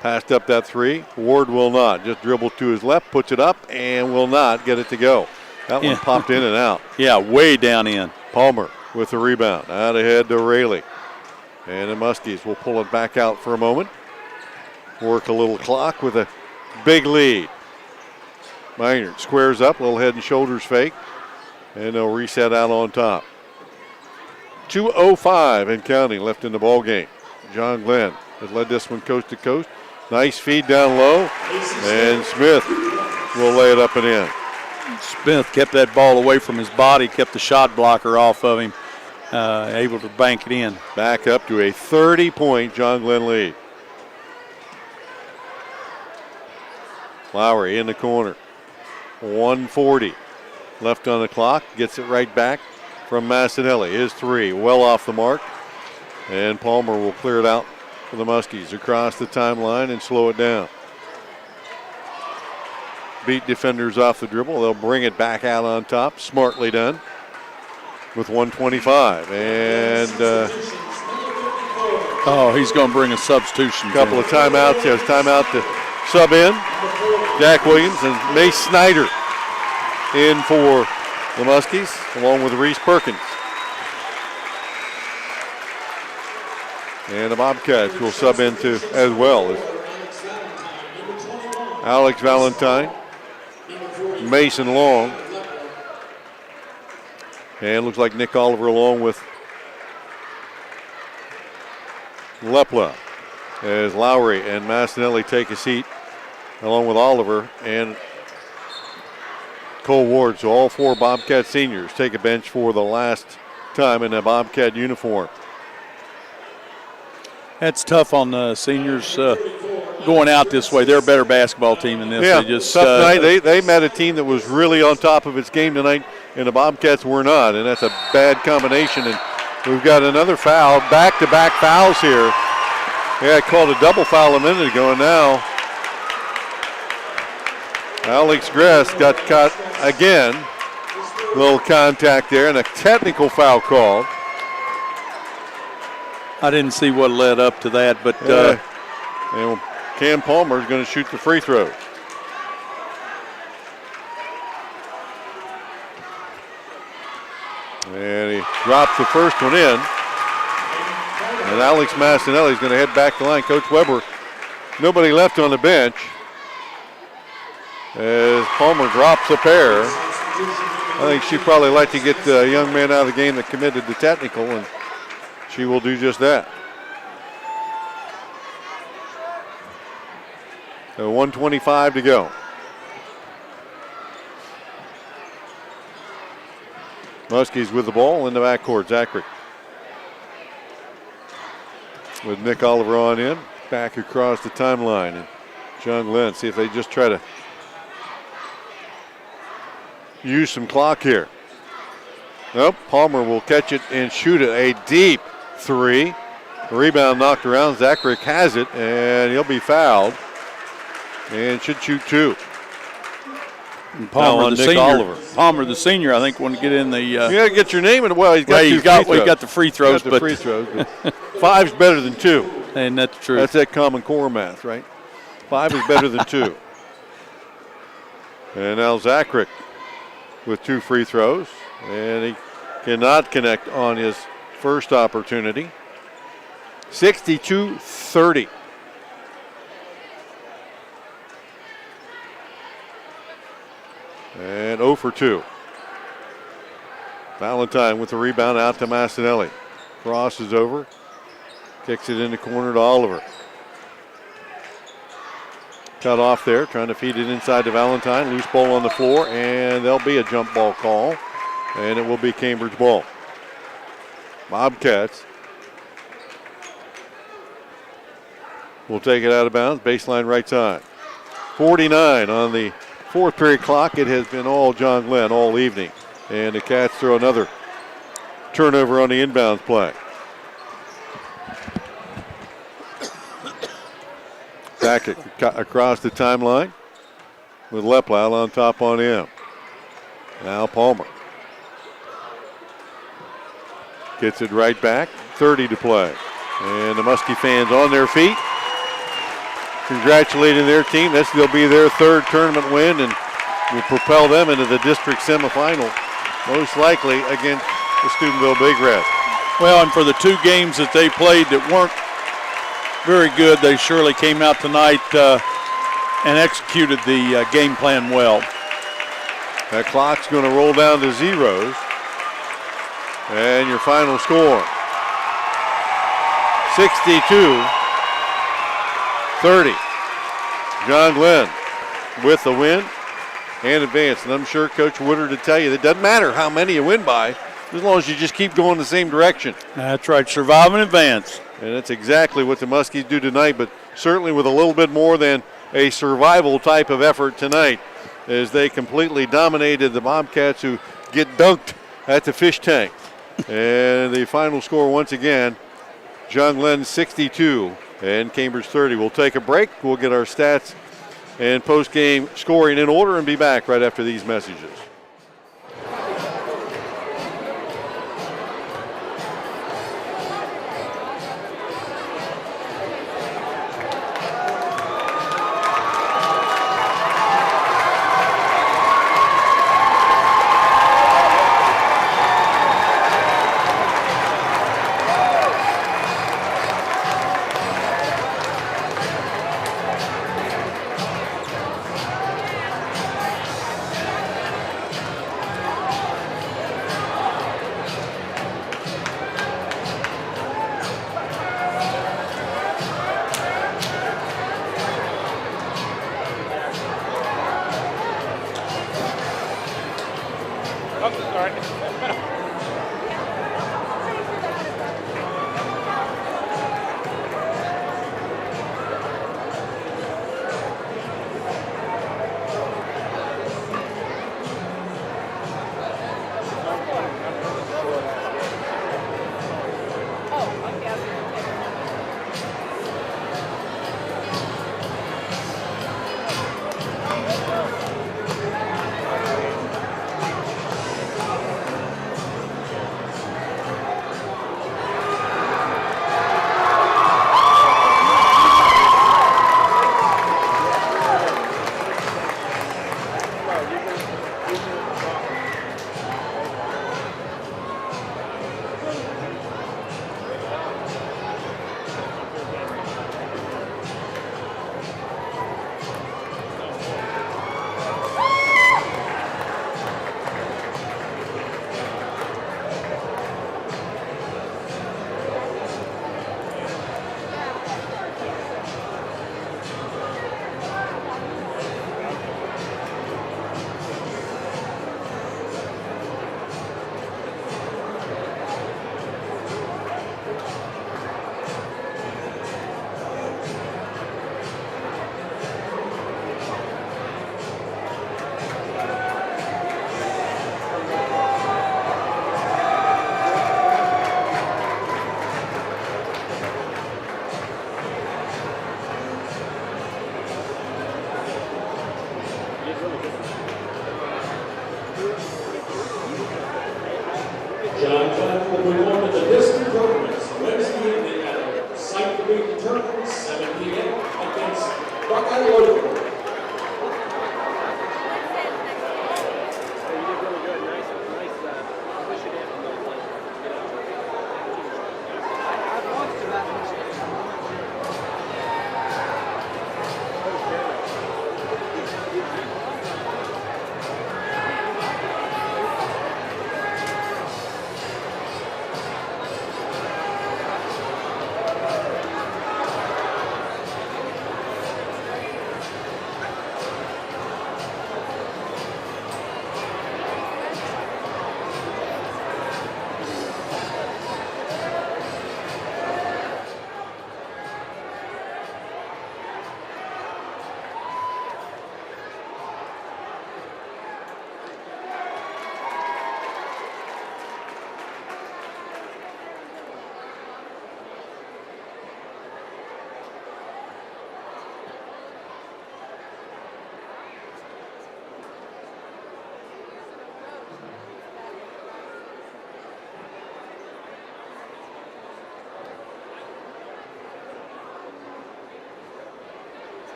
passed up that 3. Ward will not. Just dribbled to his left, puts it up, and will not get it to go. That one popped in and out. Yeah, way down in. Palmer with the rebound. Out ahead to Rayleigh. And the Muskies will pull it back out for a moment. Work a little clock with a big lead. Minert squares up, little head and shoulders fake, and they'll reset out on top. 2:05 and counting left in the ball game. John Glenn has led this one coast to coast. Nice feed down low, and Smith will lay it up and in. Smith kept that ball away from his body, kept the shot blocker off of him, able to bank it in. Back up to a 30-point John Glenn lead. Lowry in the corner. 1:40 left on the clock. Gets it right back from Massinelli. His 3 well off the mark. And Palmer will clear it out for the Muskies across the timeline and slow it down. Beat defenders off the dribble. They'll bring it back out on top. Smartly done with 1:25. And he's going to bring a substitution. a couple of timeouts. There's timeout to sub in. Jack Williams and Mace Snyder in for the Muskies, along with Reese Perkins. And the Bobcats will sub into as well as Alex Valentine, Mason Long, and it looks like Nick Oliver along with Lepla as Lowry and Massinelli take a seat along with Oliver and Cole Ward. So all 4 Bobcat seniors take a bench for the last time in a Bobcat uniform. That's tough on the seniors going out this way. They're a better basketball team than this. Yeah, They just, tough night. They met a team that was really on top of its game tonight, and the Bobcats were not, and that's a bad combination. And we've got another foul, back-to-back fouls here. Yeah, I called a double foul a minute ago, and now Alex Gress got caught again. Little contact there and a technical foul call. I didn't see what led up to that, but and Cam Palmer is going to shoot the free throw. And he drops the first one in. And Alex Massinelli is going to head back to the line. Coach Weber, nobody left on the bench. As Palmer drops a pair. I think she'd probably like to get the young man out of the game that committed the technical, and she will do just that. So 1:25 to go. Muskies with the ball in the backcourt. Zacharick with Nick Oliver on in. Back across the timeline. And John Glenn, see if they just try to use some clock here. Nope, Palmer will catch it and shoot it. A deep 3. The rebound knocked around. Zacharick has it, and he'll be fouled. And should shoot 2. And Palmer, the Nick senior, Oliver. Palmer, the senior, I think, want to get in the. You got to get your name in. Well, he's got Well, two he's got, free throws. got the free throws, He's got the free throws. But 5's better than 2. And that's true. That's that Common Core math, right? 5 is better than 2. And now Zacharick with 2 free throws. And he cannot connect on his first opportunity. 62-30. And 0 for 2. Valentine with the rebound out to Massinelli. Crosses over. Kicks it in the corner to Oliver. Cut off there, trying to feed it inside to Valentine. Loose ball on the floor, and there'll be a jump ball call. And it will be Cambridge ball. Bobcats will take it out of bounds, baseline right side. 49 on the 4th period clock. It has been all John Glenn all evening. And the Cats throw another turnover on the inbounds play. Back across the timeline with Leplau on top on him. Now Palmer. Gets it right back, 30 to play. And the Muskie fans on their feet, congratulating their team. This will be their 3rd tournament win and will propel them into the district semifinal, most likely against the Steubenville Big Red. Well, and for the 2 games that they played that weren't very good, they surely came out tonight and executed the game plan well. That clock's going to roll down to zeros. And your final score, 62-30. John Glenn with the win and advance. And I'm sure Coach Woodard would tell you, it doesn't matter how many you win by, as long as you just keep going the same direction. That's right, survive and advance. And that's exactly what the Muskies do tonight, but certainly with a little bit more than a survival type of effort tonight, as they completely dominated the Bobcats, who get dunked at the fish tank. And the final score once again, John Glenn 62 and Cambridge 30. We'll take a break. We'll get our stats and post-game scoring in order and be back right after these messages. John Glenn will move on to the district tournaments Wednesday evening at a site to be determined 7 p.m. against Buckeye Loyola.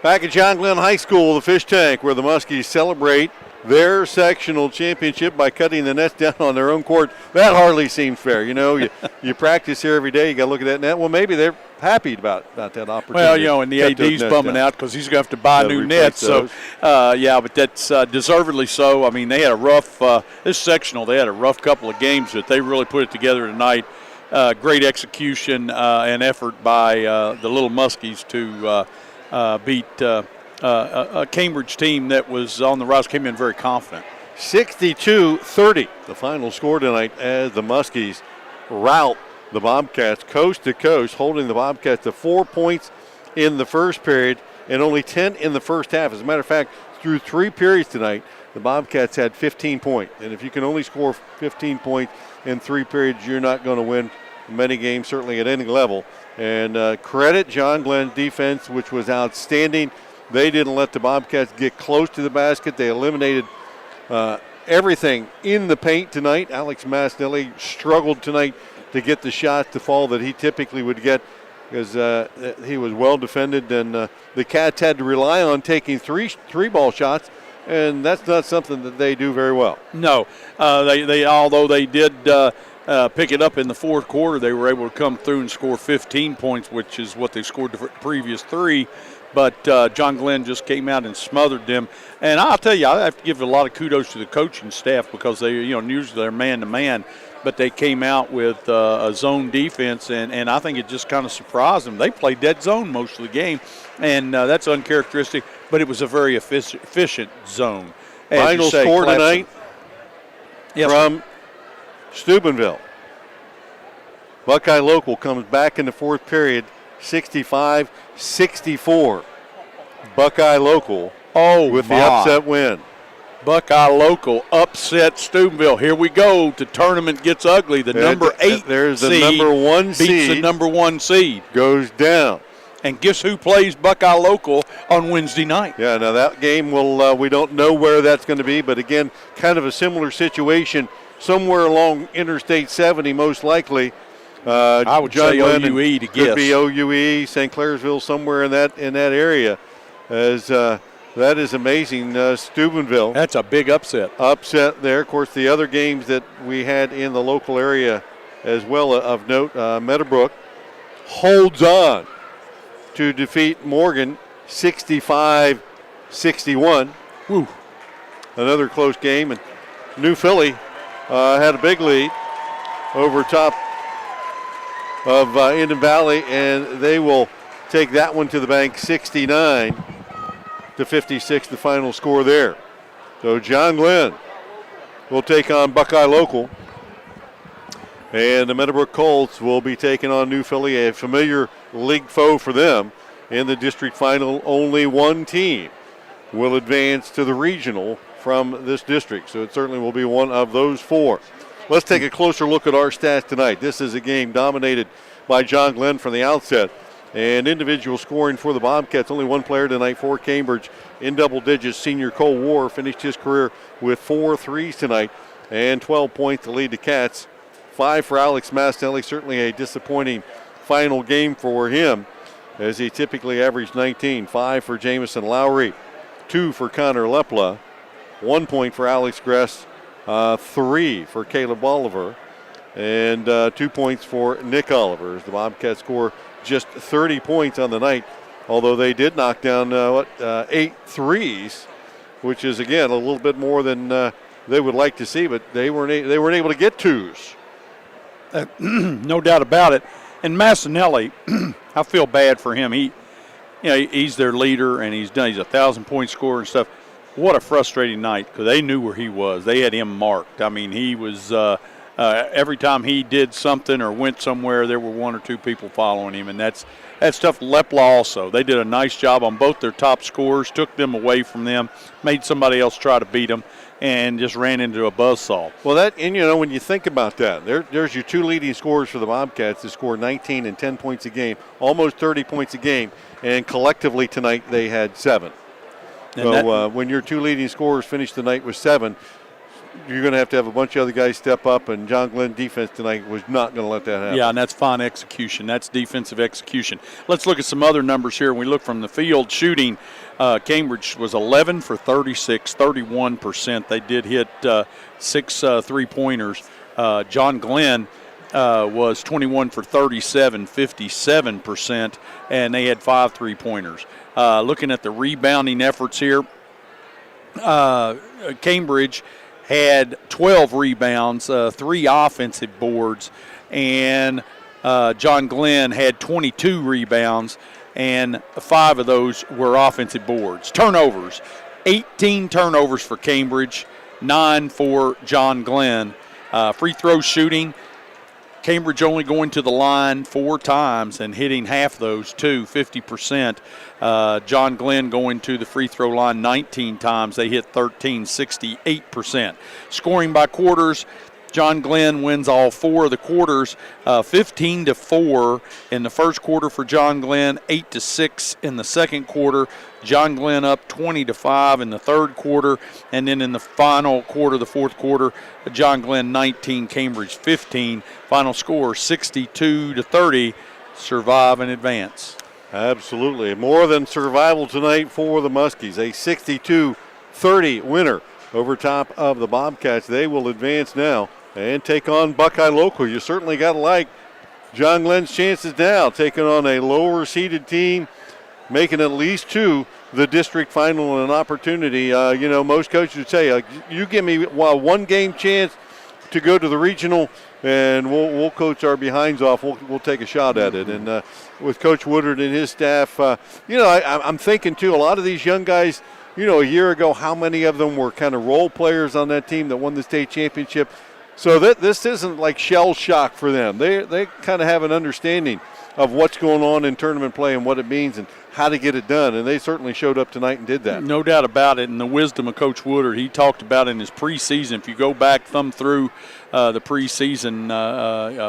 Back at John Glenn High School, the Fish Tank, where the Muskies celebrate their sectional championship by cutting the nets down on their own court. That hardly seems fair. You practice here every day. You got to look at that net. Well, maybe they're happy about that opportunity. Well, and the AD's bumming out because he's going to have to buy new nets. So, but that's deservedly so. I mean, they had a rough this sectional. They had a rough couple of games, but they really put it together tonight. Great execution and effort by the Little Muskies to beat a Cambridge team that was on the rise, came in very confident. 62-30, the final score tonight as the Muskies rout the Bobcats coast to coast, holding the Bobcats to 4 points in the first period and only 10 in the first half. As a matter of fact, through 3 periods tonight, the Bobcats had 15 points. And if you can only score 15 points in 3 periods, you're not going to win many games, certainly at any level. And credit John Glenn's defense, which was outstanding. They didn't let the Bobcats get close to the basket. They eliminated everything in the paint tonight. Alex Mastinelli struggled tonight to get the shot to fall that he typically would get because he was well defended. And the Cats had to rely on taking three ball shots, and that's not something that they do very well. No, they although they did pick it up in the fourth quarter, they were able to come through and score 15 points, which is what they scored the previous 3. But John Glenn just came out and smothered them. And I'll tell you, I have to give a lot of kudos to the coaching staff because they, usually they're man-to-man, but they came out with a zone defense, and I think it just kind of surprised them. They played dead zone most of the game, and that's uncharacteristic, but it was a very efficient zone. Final score tonight from Steubenville. Buckeye Local comes back in the fourth period, 65-64. Buckeye Local with the upset win. Buckeye Local upset Steubenville. Here we go. The tournament gets ugly. The number 8 there's the seed number 1 seed. Beats the number 1 seed. Goes down. And guess who plays Buckeye Local on Wednesday night? Yeah, now that game we don't know where that's going to be, but again, kind of a similar situation somewhere along Interstate 70 most likely. I would say OUE to guess. Could be OUE, St. Clairsville, somewhere in that area. As that is amazing. Steubenville. That's a big upset. Upset there. Of course, the other games that we had in the local area as well of note, Meadowbrook holds on to defeat Morgan 65-61. Woo. Another close game. And New Philly had a big lead over top of Indian Valley, and they will take that one to the bank, 69-56, the final score there. So John Glenn will take on Buckeye Local, and the Meadowbrook Colts will be taking on New Philly, a familiar league foe for them. In the district final, only one team will advance to the regional from this district, so it certainly will be one of those 4. Let's take a closer look at our stats tonight. This is a game dominated by John Glenn from the outset. And individual scoring for the Bobcats, only one player tonight for Cambridge in double digits. Senior Cole War finished his career with 4 threes tonight and 12 points to lead the Cats. 5 for Alex Mastinelli, certainly a disappointing final game for him as he typically averaged 19. 5 for Jamison Lowry, 2 for Connor Lepla, 1 point for Alex Gress, 3 for Caleb Oliver, and 2 points for Nick Oliver. As the Bobcats score just 30 points on the night, although they did knock down 8 threes, which is again a little bit more than they would like to see, but they weren't able to get 2s. No doubt about it. And Mastinelli, I feel bad for him. He's their leader, and he's a 1,000-point scorer and stuff. What a frustrating night because they knew where he was. They had him marked. I mean, he was every time he did something or went somewhere, there were 1 or 2 people following him, and that's tough. Lepla also. They did a nice job on both their top scorers, took them away from them, made somebody else try to beat them, and just ran into a buzzsaw. Well, when you think about that, there's your 2 leading scorers for the Bobcats that scored 19 and 10 points a game, almost 30 points a game, and collectively tonight they had 7. So when your 2 leading scorers finished the night with 7, you're going to have a bunch of other guys step up, and John Glenn defense tonight was not going to let that happen. Yeah, and that's fine execution. That's defensive execution. Let's look at some other numbers here. We look from the field shooting. Cambridge was 11 for 36, 31%. They did hit 6 3-pointers. John Glenn was 21 for 37, 57%, and they had 5 3-pointers. Looking at the rebounding efforts here, Cambridge had 12 rebounds, 3 offensive boards, and John Glenn had 22 rebounds, and 5 of those were offensive boards. Turnovers, 18 turnovers for Cambridge, 9 for John Glenn. Free throw shooting, Cambridge only going to the line 4 times and hitting half those, 50%. John Glenn going to the free throw line 19 times. They hit 13, 68%. Scoring by quarters, John Glenn wins all 4 of the quarters, 15-4 in the first quarter for John Glenn, 8-6 in the second quarter. John Glenn up 20-5 in the third quarter, and then in the final quarter, the fourth quarter, John Glenn 19, Cambridge 15. Final score 62-30. Survive and advance. Absolutely. More than survival tonight for the Muskies. A 62-30 winner over top of the Bobcats. They will advance now and take on Buckeye Local. You certainly got to like John Glenn's chances now, taking on a lower seeded team, making at least 2 the district final and an opportunity. Most coaches would say, you give me one game chance to go to the regional, and we'll coach our behinds off. We'll take a shot at it. And with Coach Woodard and his staff, I'm thinking too, a lot of these young guys, a year ago, how many of them were kind of role players on that team that won the state championship. So this isn't like shell shock for them. They kind of have an understanding of what's going on in tournament play and what it means and how to get it done, and they certainly showed up tonight and did that. No doubt about it, and the wisdom of Coach Woodard, he talked about in his preseason. If you go back, thumb through the preseason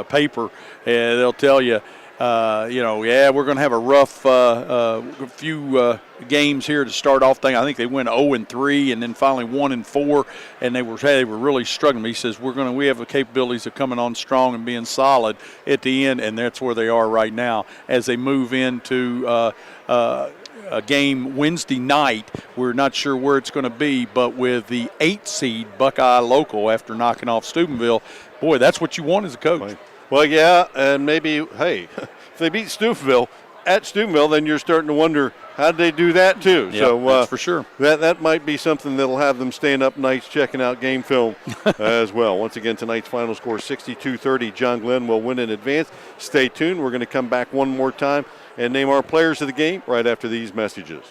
paper, they'll tell you, we're going to have a rough few games here to start off thing. I think they went 0-3 and then finally 1-4, and they were really struggling. He says we have the capabilities of coming on strong and being solid at the end, and that's where they are right now as they move into a game Wednesday night. We're not sure where it's going to be, but with the 8th seed Buckeye Local after knocking off Steubenville, boy, that's what you want as a coach. Right. Well, yeah, and maybe, hey, if they beat Steubenville at Steubenville, then you're starting to wonder, how did they do that too? Yep, so that's for sure. That might be something that'll have them staying up nights checking out game film as well. Once again, tonight's final score 62-30. John Glenn will win in advance. Stay tuned. We're going to come back one more time and name our players of the game right after these messages.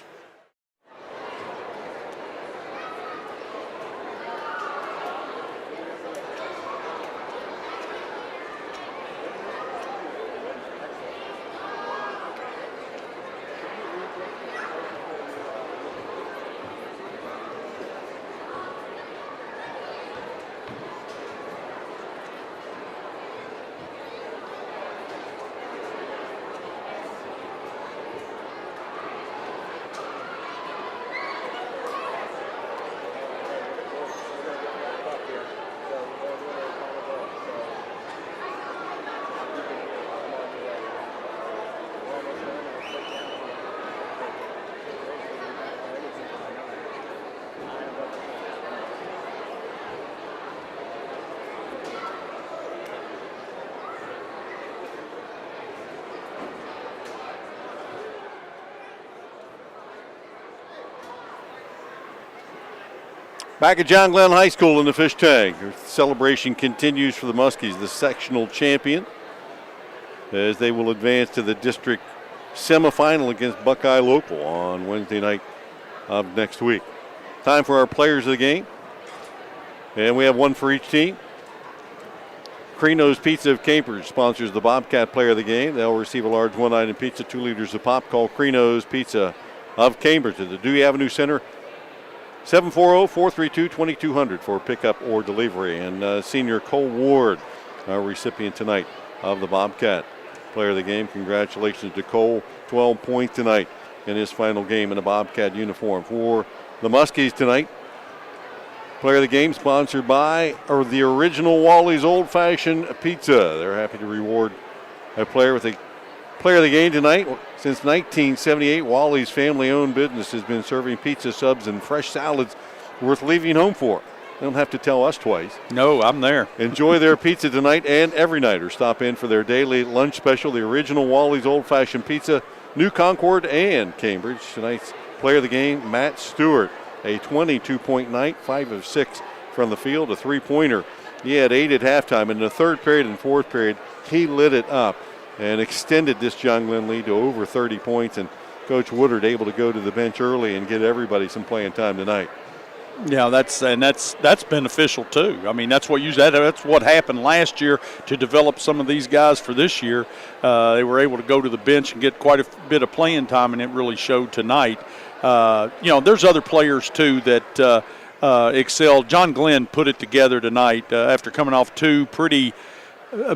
Back at John Glenn High School in the Fish Tank. The celebration continues for the Muskies, the sectional champion, as they will advance to the district semifinal against Buckeye Local on Wednesday night of next week. Time for our players of the game. And we have one for each team. Crino's Pizza of Cambridge sponsors the Bobcat player of the game. They'll receive a large one-item pizza, 2 liters of pop. Call Crino's Pizza of Cambridge at the Dewey Avenue Center, 740-432-2200 for pickup or delivery. And senior Cole Ward, our recipient tonight of the Bobcat player of the game. Congratulations to Cole, 12 points tonight in his final game in a Bobcat uniform. For the Muskies tonight, Player of the game sponsored by the original Wally's Old Fashioned Pizza. They're happy to reward a player with a player of the game tonight. Since 1978, Wally's family-owned business has been serving pizza subs and fresh salads worth leaving home for. They don't have to tell us twice. No, I'm there. Enjoy their pizza tonight and every night, or stop in for their daily lunch special, the original Wally's Old Fashioned Pizza, New Concord and Cambridge. Tonight's player of the game, Matt Stewart, a 22-point night, 5 of 6 from the field, a three-pointer. He had 8 at halftime. In the third period and fourth period, he lit it up and extended this John Glenn lead to over 30 points. And Coach Woodard able to go to the bench early and get everybody some playing time tonight. Yeah, that's beneficial too. I mean, that's what happened last year to develop some of these guys for this year. They were able to go to the bench and get quite a bit of playing time, and it really showed tonight. There's other players too that excelled. John Glenn put it together tonight after coming off 2 pretty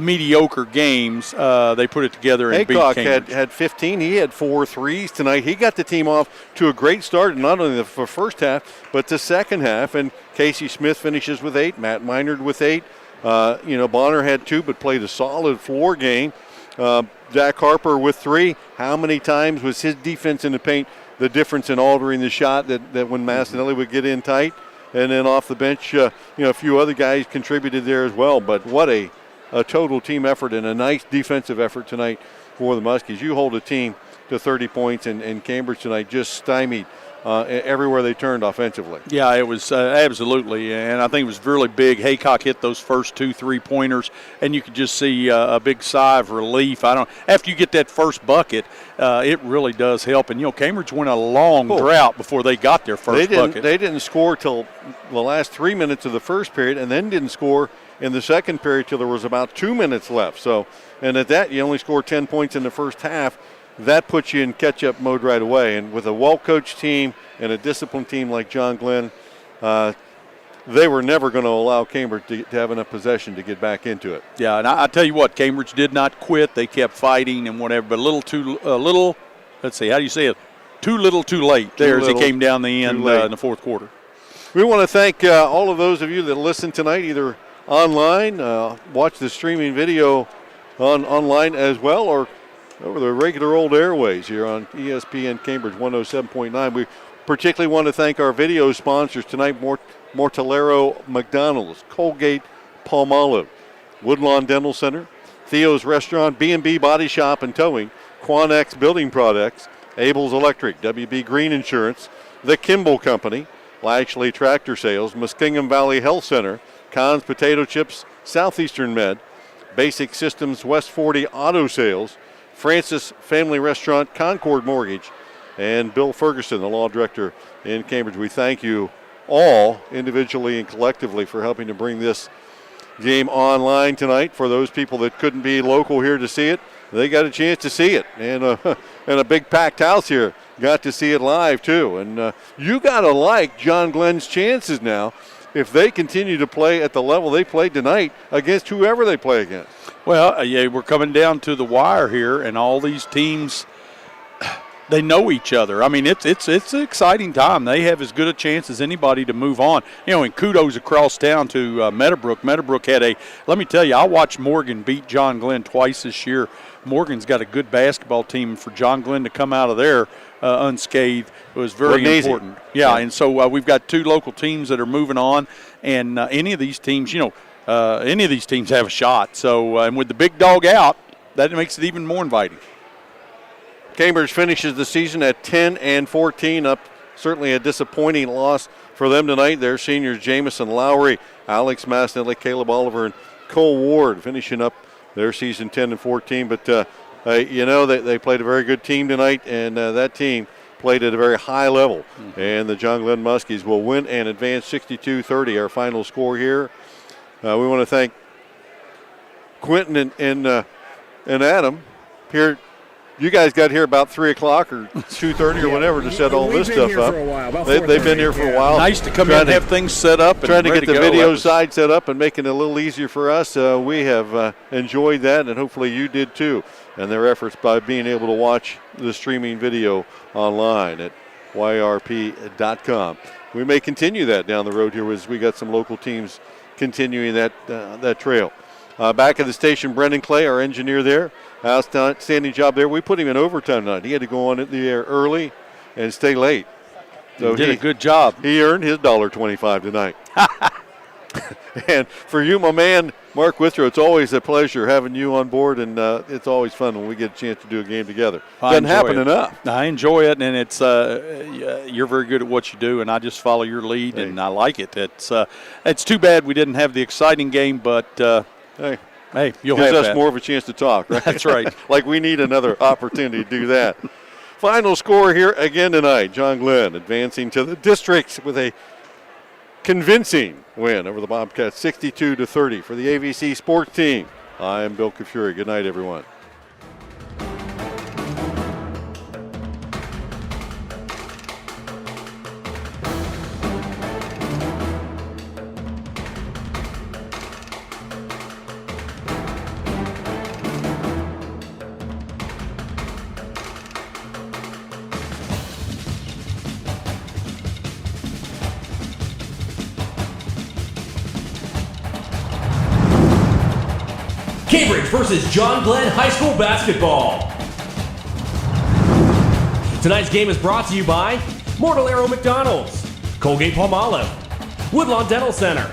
mediocre games. They put it together and Haycock beat Cambridge. had 15. He had 4 threes tonight. He got the team off to a great start, not only the first half, but the second half. And Casey Smith finishes with 8. Matt Minard with 8. Bonner had 2, but played a solid floor game. Zach Harper with 3. How many times was his defense in the paint the difference in altering the shot that when Mastinelli would get in tight? And then off the bench, a few other guys contributed there as well. But what a total team effort and a nice defensive effort tonight for the Muskies. You hold a team to 30 points, and Cambridge tonight just stymied everywhere they turned offensively. Yeah, it was absolutely, and I think it was really big. Haycock hit those first 2 3-pointers, and you could just see a big sigh of relief. After you get that first bucket, it really does help. And Cambridge went a long drought before they got their first bucket. They didn't score till the last 3 minutes of the first period, and then didn't score in the second period till there was about 2 minutes left. And at that, you only scored 10 points in the first half. That puts you in catch-up mode right away. And with a well-coached team and a disciplined team like John Glenn, they were never going to allow Cambridge to have enough possession to get back into it. Yeah, and I tell you what, Cambridge did not quit. They kept fighting and whatever, but let's see, how do you say it? Too little, too late there as he came down the end in the fourth quarter. We want to thank all of those of you that listened tonight, either online, watch the streaming video online as well, or over the regular old airways here on ESPN Cambridge 107.9. We particularly want to thank our video sponsors tonight, Mortellero McDonald's, Colgate Palmolive, Woodlawn Dental Center, Theo's Restaurant, B&B Body Shop and Towing, Quanex Building Products, Abel's Electric, WB Green Insurance, The Kimball Company, Lashley Tractor Sales, Muskingum Valley Health Center, Kahn's Potato Chips, Southeastern Med, Basic Systems, West 40 Auto Sales, Francis Family Restaurant, Concord Mortgage, and Bill Ferguson, the law director in Cambridge. We thank you all individually and collectively for helping to bring this game online tonight. For those people that couldn't be local here to see it, they got a chance to see it. And a big packed house here got to see it live too. And you got to like John Glenn's chances now if they continue to play at the level they played tonight against whoever they play against. Well, we're coming down to the wire here, and all these teams, they know each other. I mean, it's an exciting time. They have as good a chance as anybody to move on. And kudos across town to Meadowbrook. Meadowbrook had let me tell you, I watched Morgan beat John Glenn twice this year. Morgan's got a good basketball team. For John Glenn to come out of there unscathed was very important. Yeah, and so we've got 2 local teams that are moving on, and any of these teams, any of these teams have a shot. So, and with the big dog out, that makes it even more inviting. Cambridge finishes the season at 10-14, up certainly a disappointing loss for them tonight. Their seniors Jamison Lowry, Alex Mastinelli, Caleb Oliver, and Cole Ward finishing up their season 10-14. But they played a very good team tonight, and that team played at a very high level. Mm-hmm. And the John Glenn Muskies will win and advance 62-30, our final score here. We want to thank Quentin and Adam here. You guys got here about 3 o'clock or 2:30 or whatever to set all this stuff up. They've been here for a while. Nice to come in and have things set up. Trying to get the video side set up and making it a little easier for us. We have enjoyed that, and hopefully you did too. And their efforts by being able to watch the streaming video online at yrp.com. we may continue that down the road here as we got some local teams continuing that trail. Back at the station, Brendan Clay, our engineer there, outstanding job there. We put him in overtime tonight. He had to go on the air early and stay late. So he did a good job. He earned his $1.25 tonight. And for you, my man, Mark Withrow, it's always a pleasure having you on board, and it's always fun when we get a chance to do a game together. Doesn't happen enough. I enjoy it, and it's you're very good at what you do, and I just follow your lead, and I like it. It's too bad we didn't have the exciting game, but hey, you'll have gives us that. more of a chance to talk, right? That's right. Like we need another opportunity to do that. Final score here again tonight. John Glenn advancing to the districts with a convincing win over the Bobcats, 62-30 for the AVC sports team. I am Bill Kafuri. Good night, everyone. Cambridge versus John Glenn High School basketball. Tonight's game is brought to you by Mortal Arrow McDonald's, Colgate Palmolive, Woodlawn Dental Center,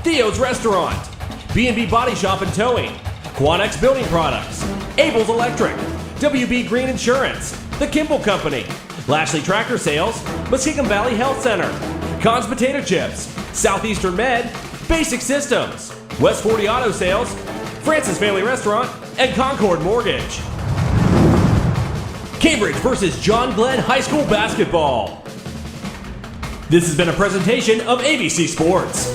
Theo's Restaurant, B&B Body Shop and Towing, Quanex Building Products, Abel's Electric, WB Green Insurance, The Kimball Company, Lashley Tractor Sales, Muskingum Valley Health Center, Conn's Potato Chips, Southeastern Med, Basic Systems, West 40 Auto Sales, Francis Family Restaurant, and Concord Mortgage. Cambridge versus John Glenn High School basketball. This has been a presentation of ABC Sports.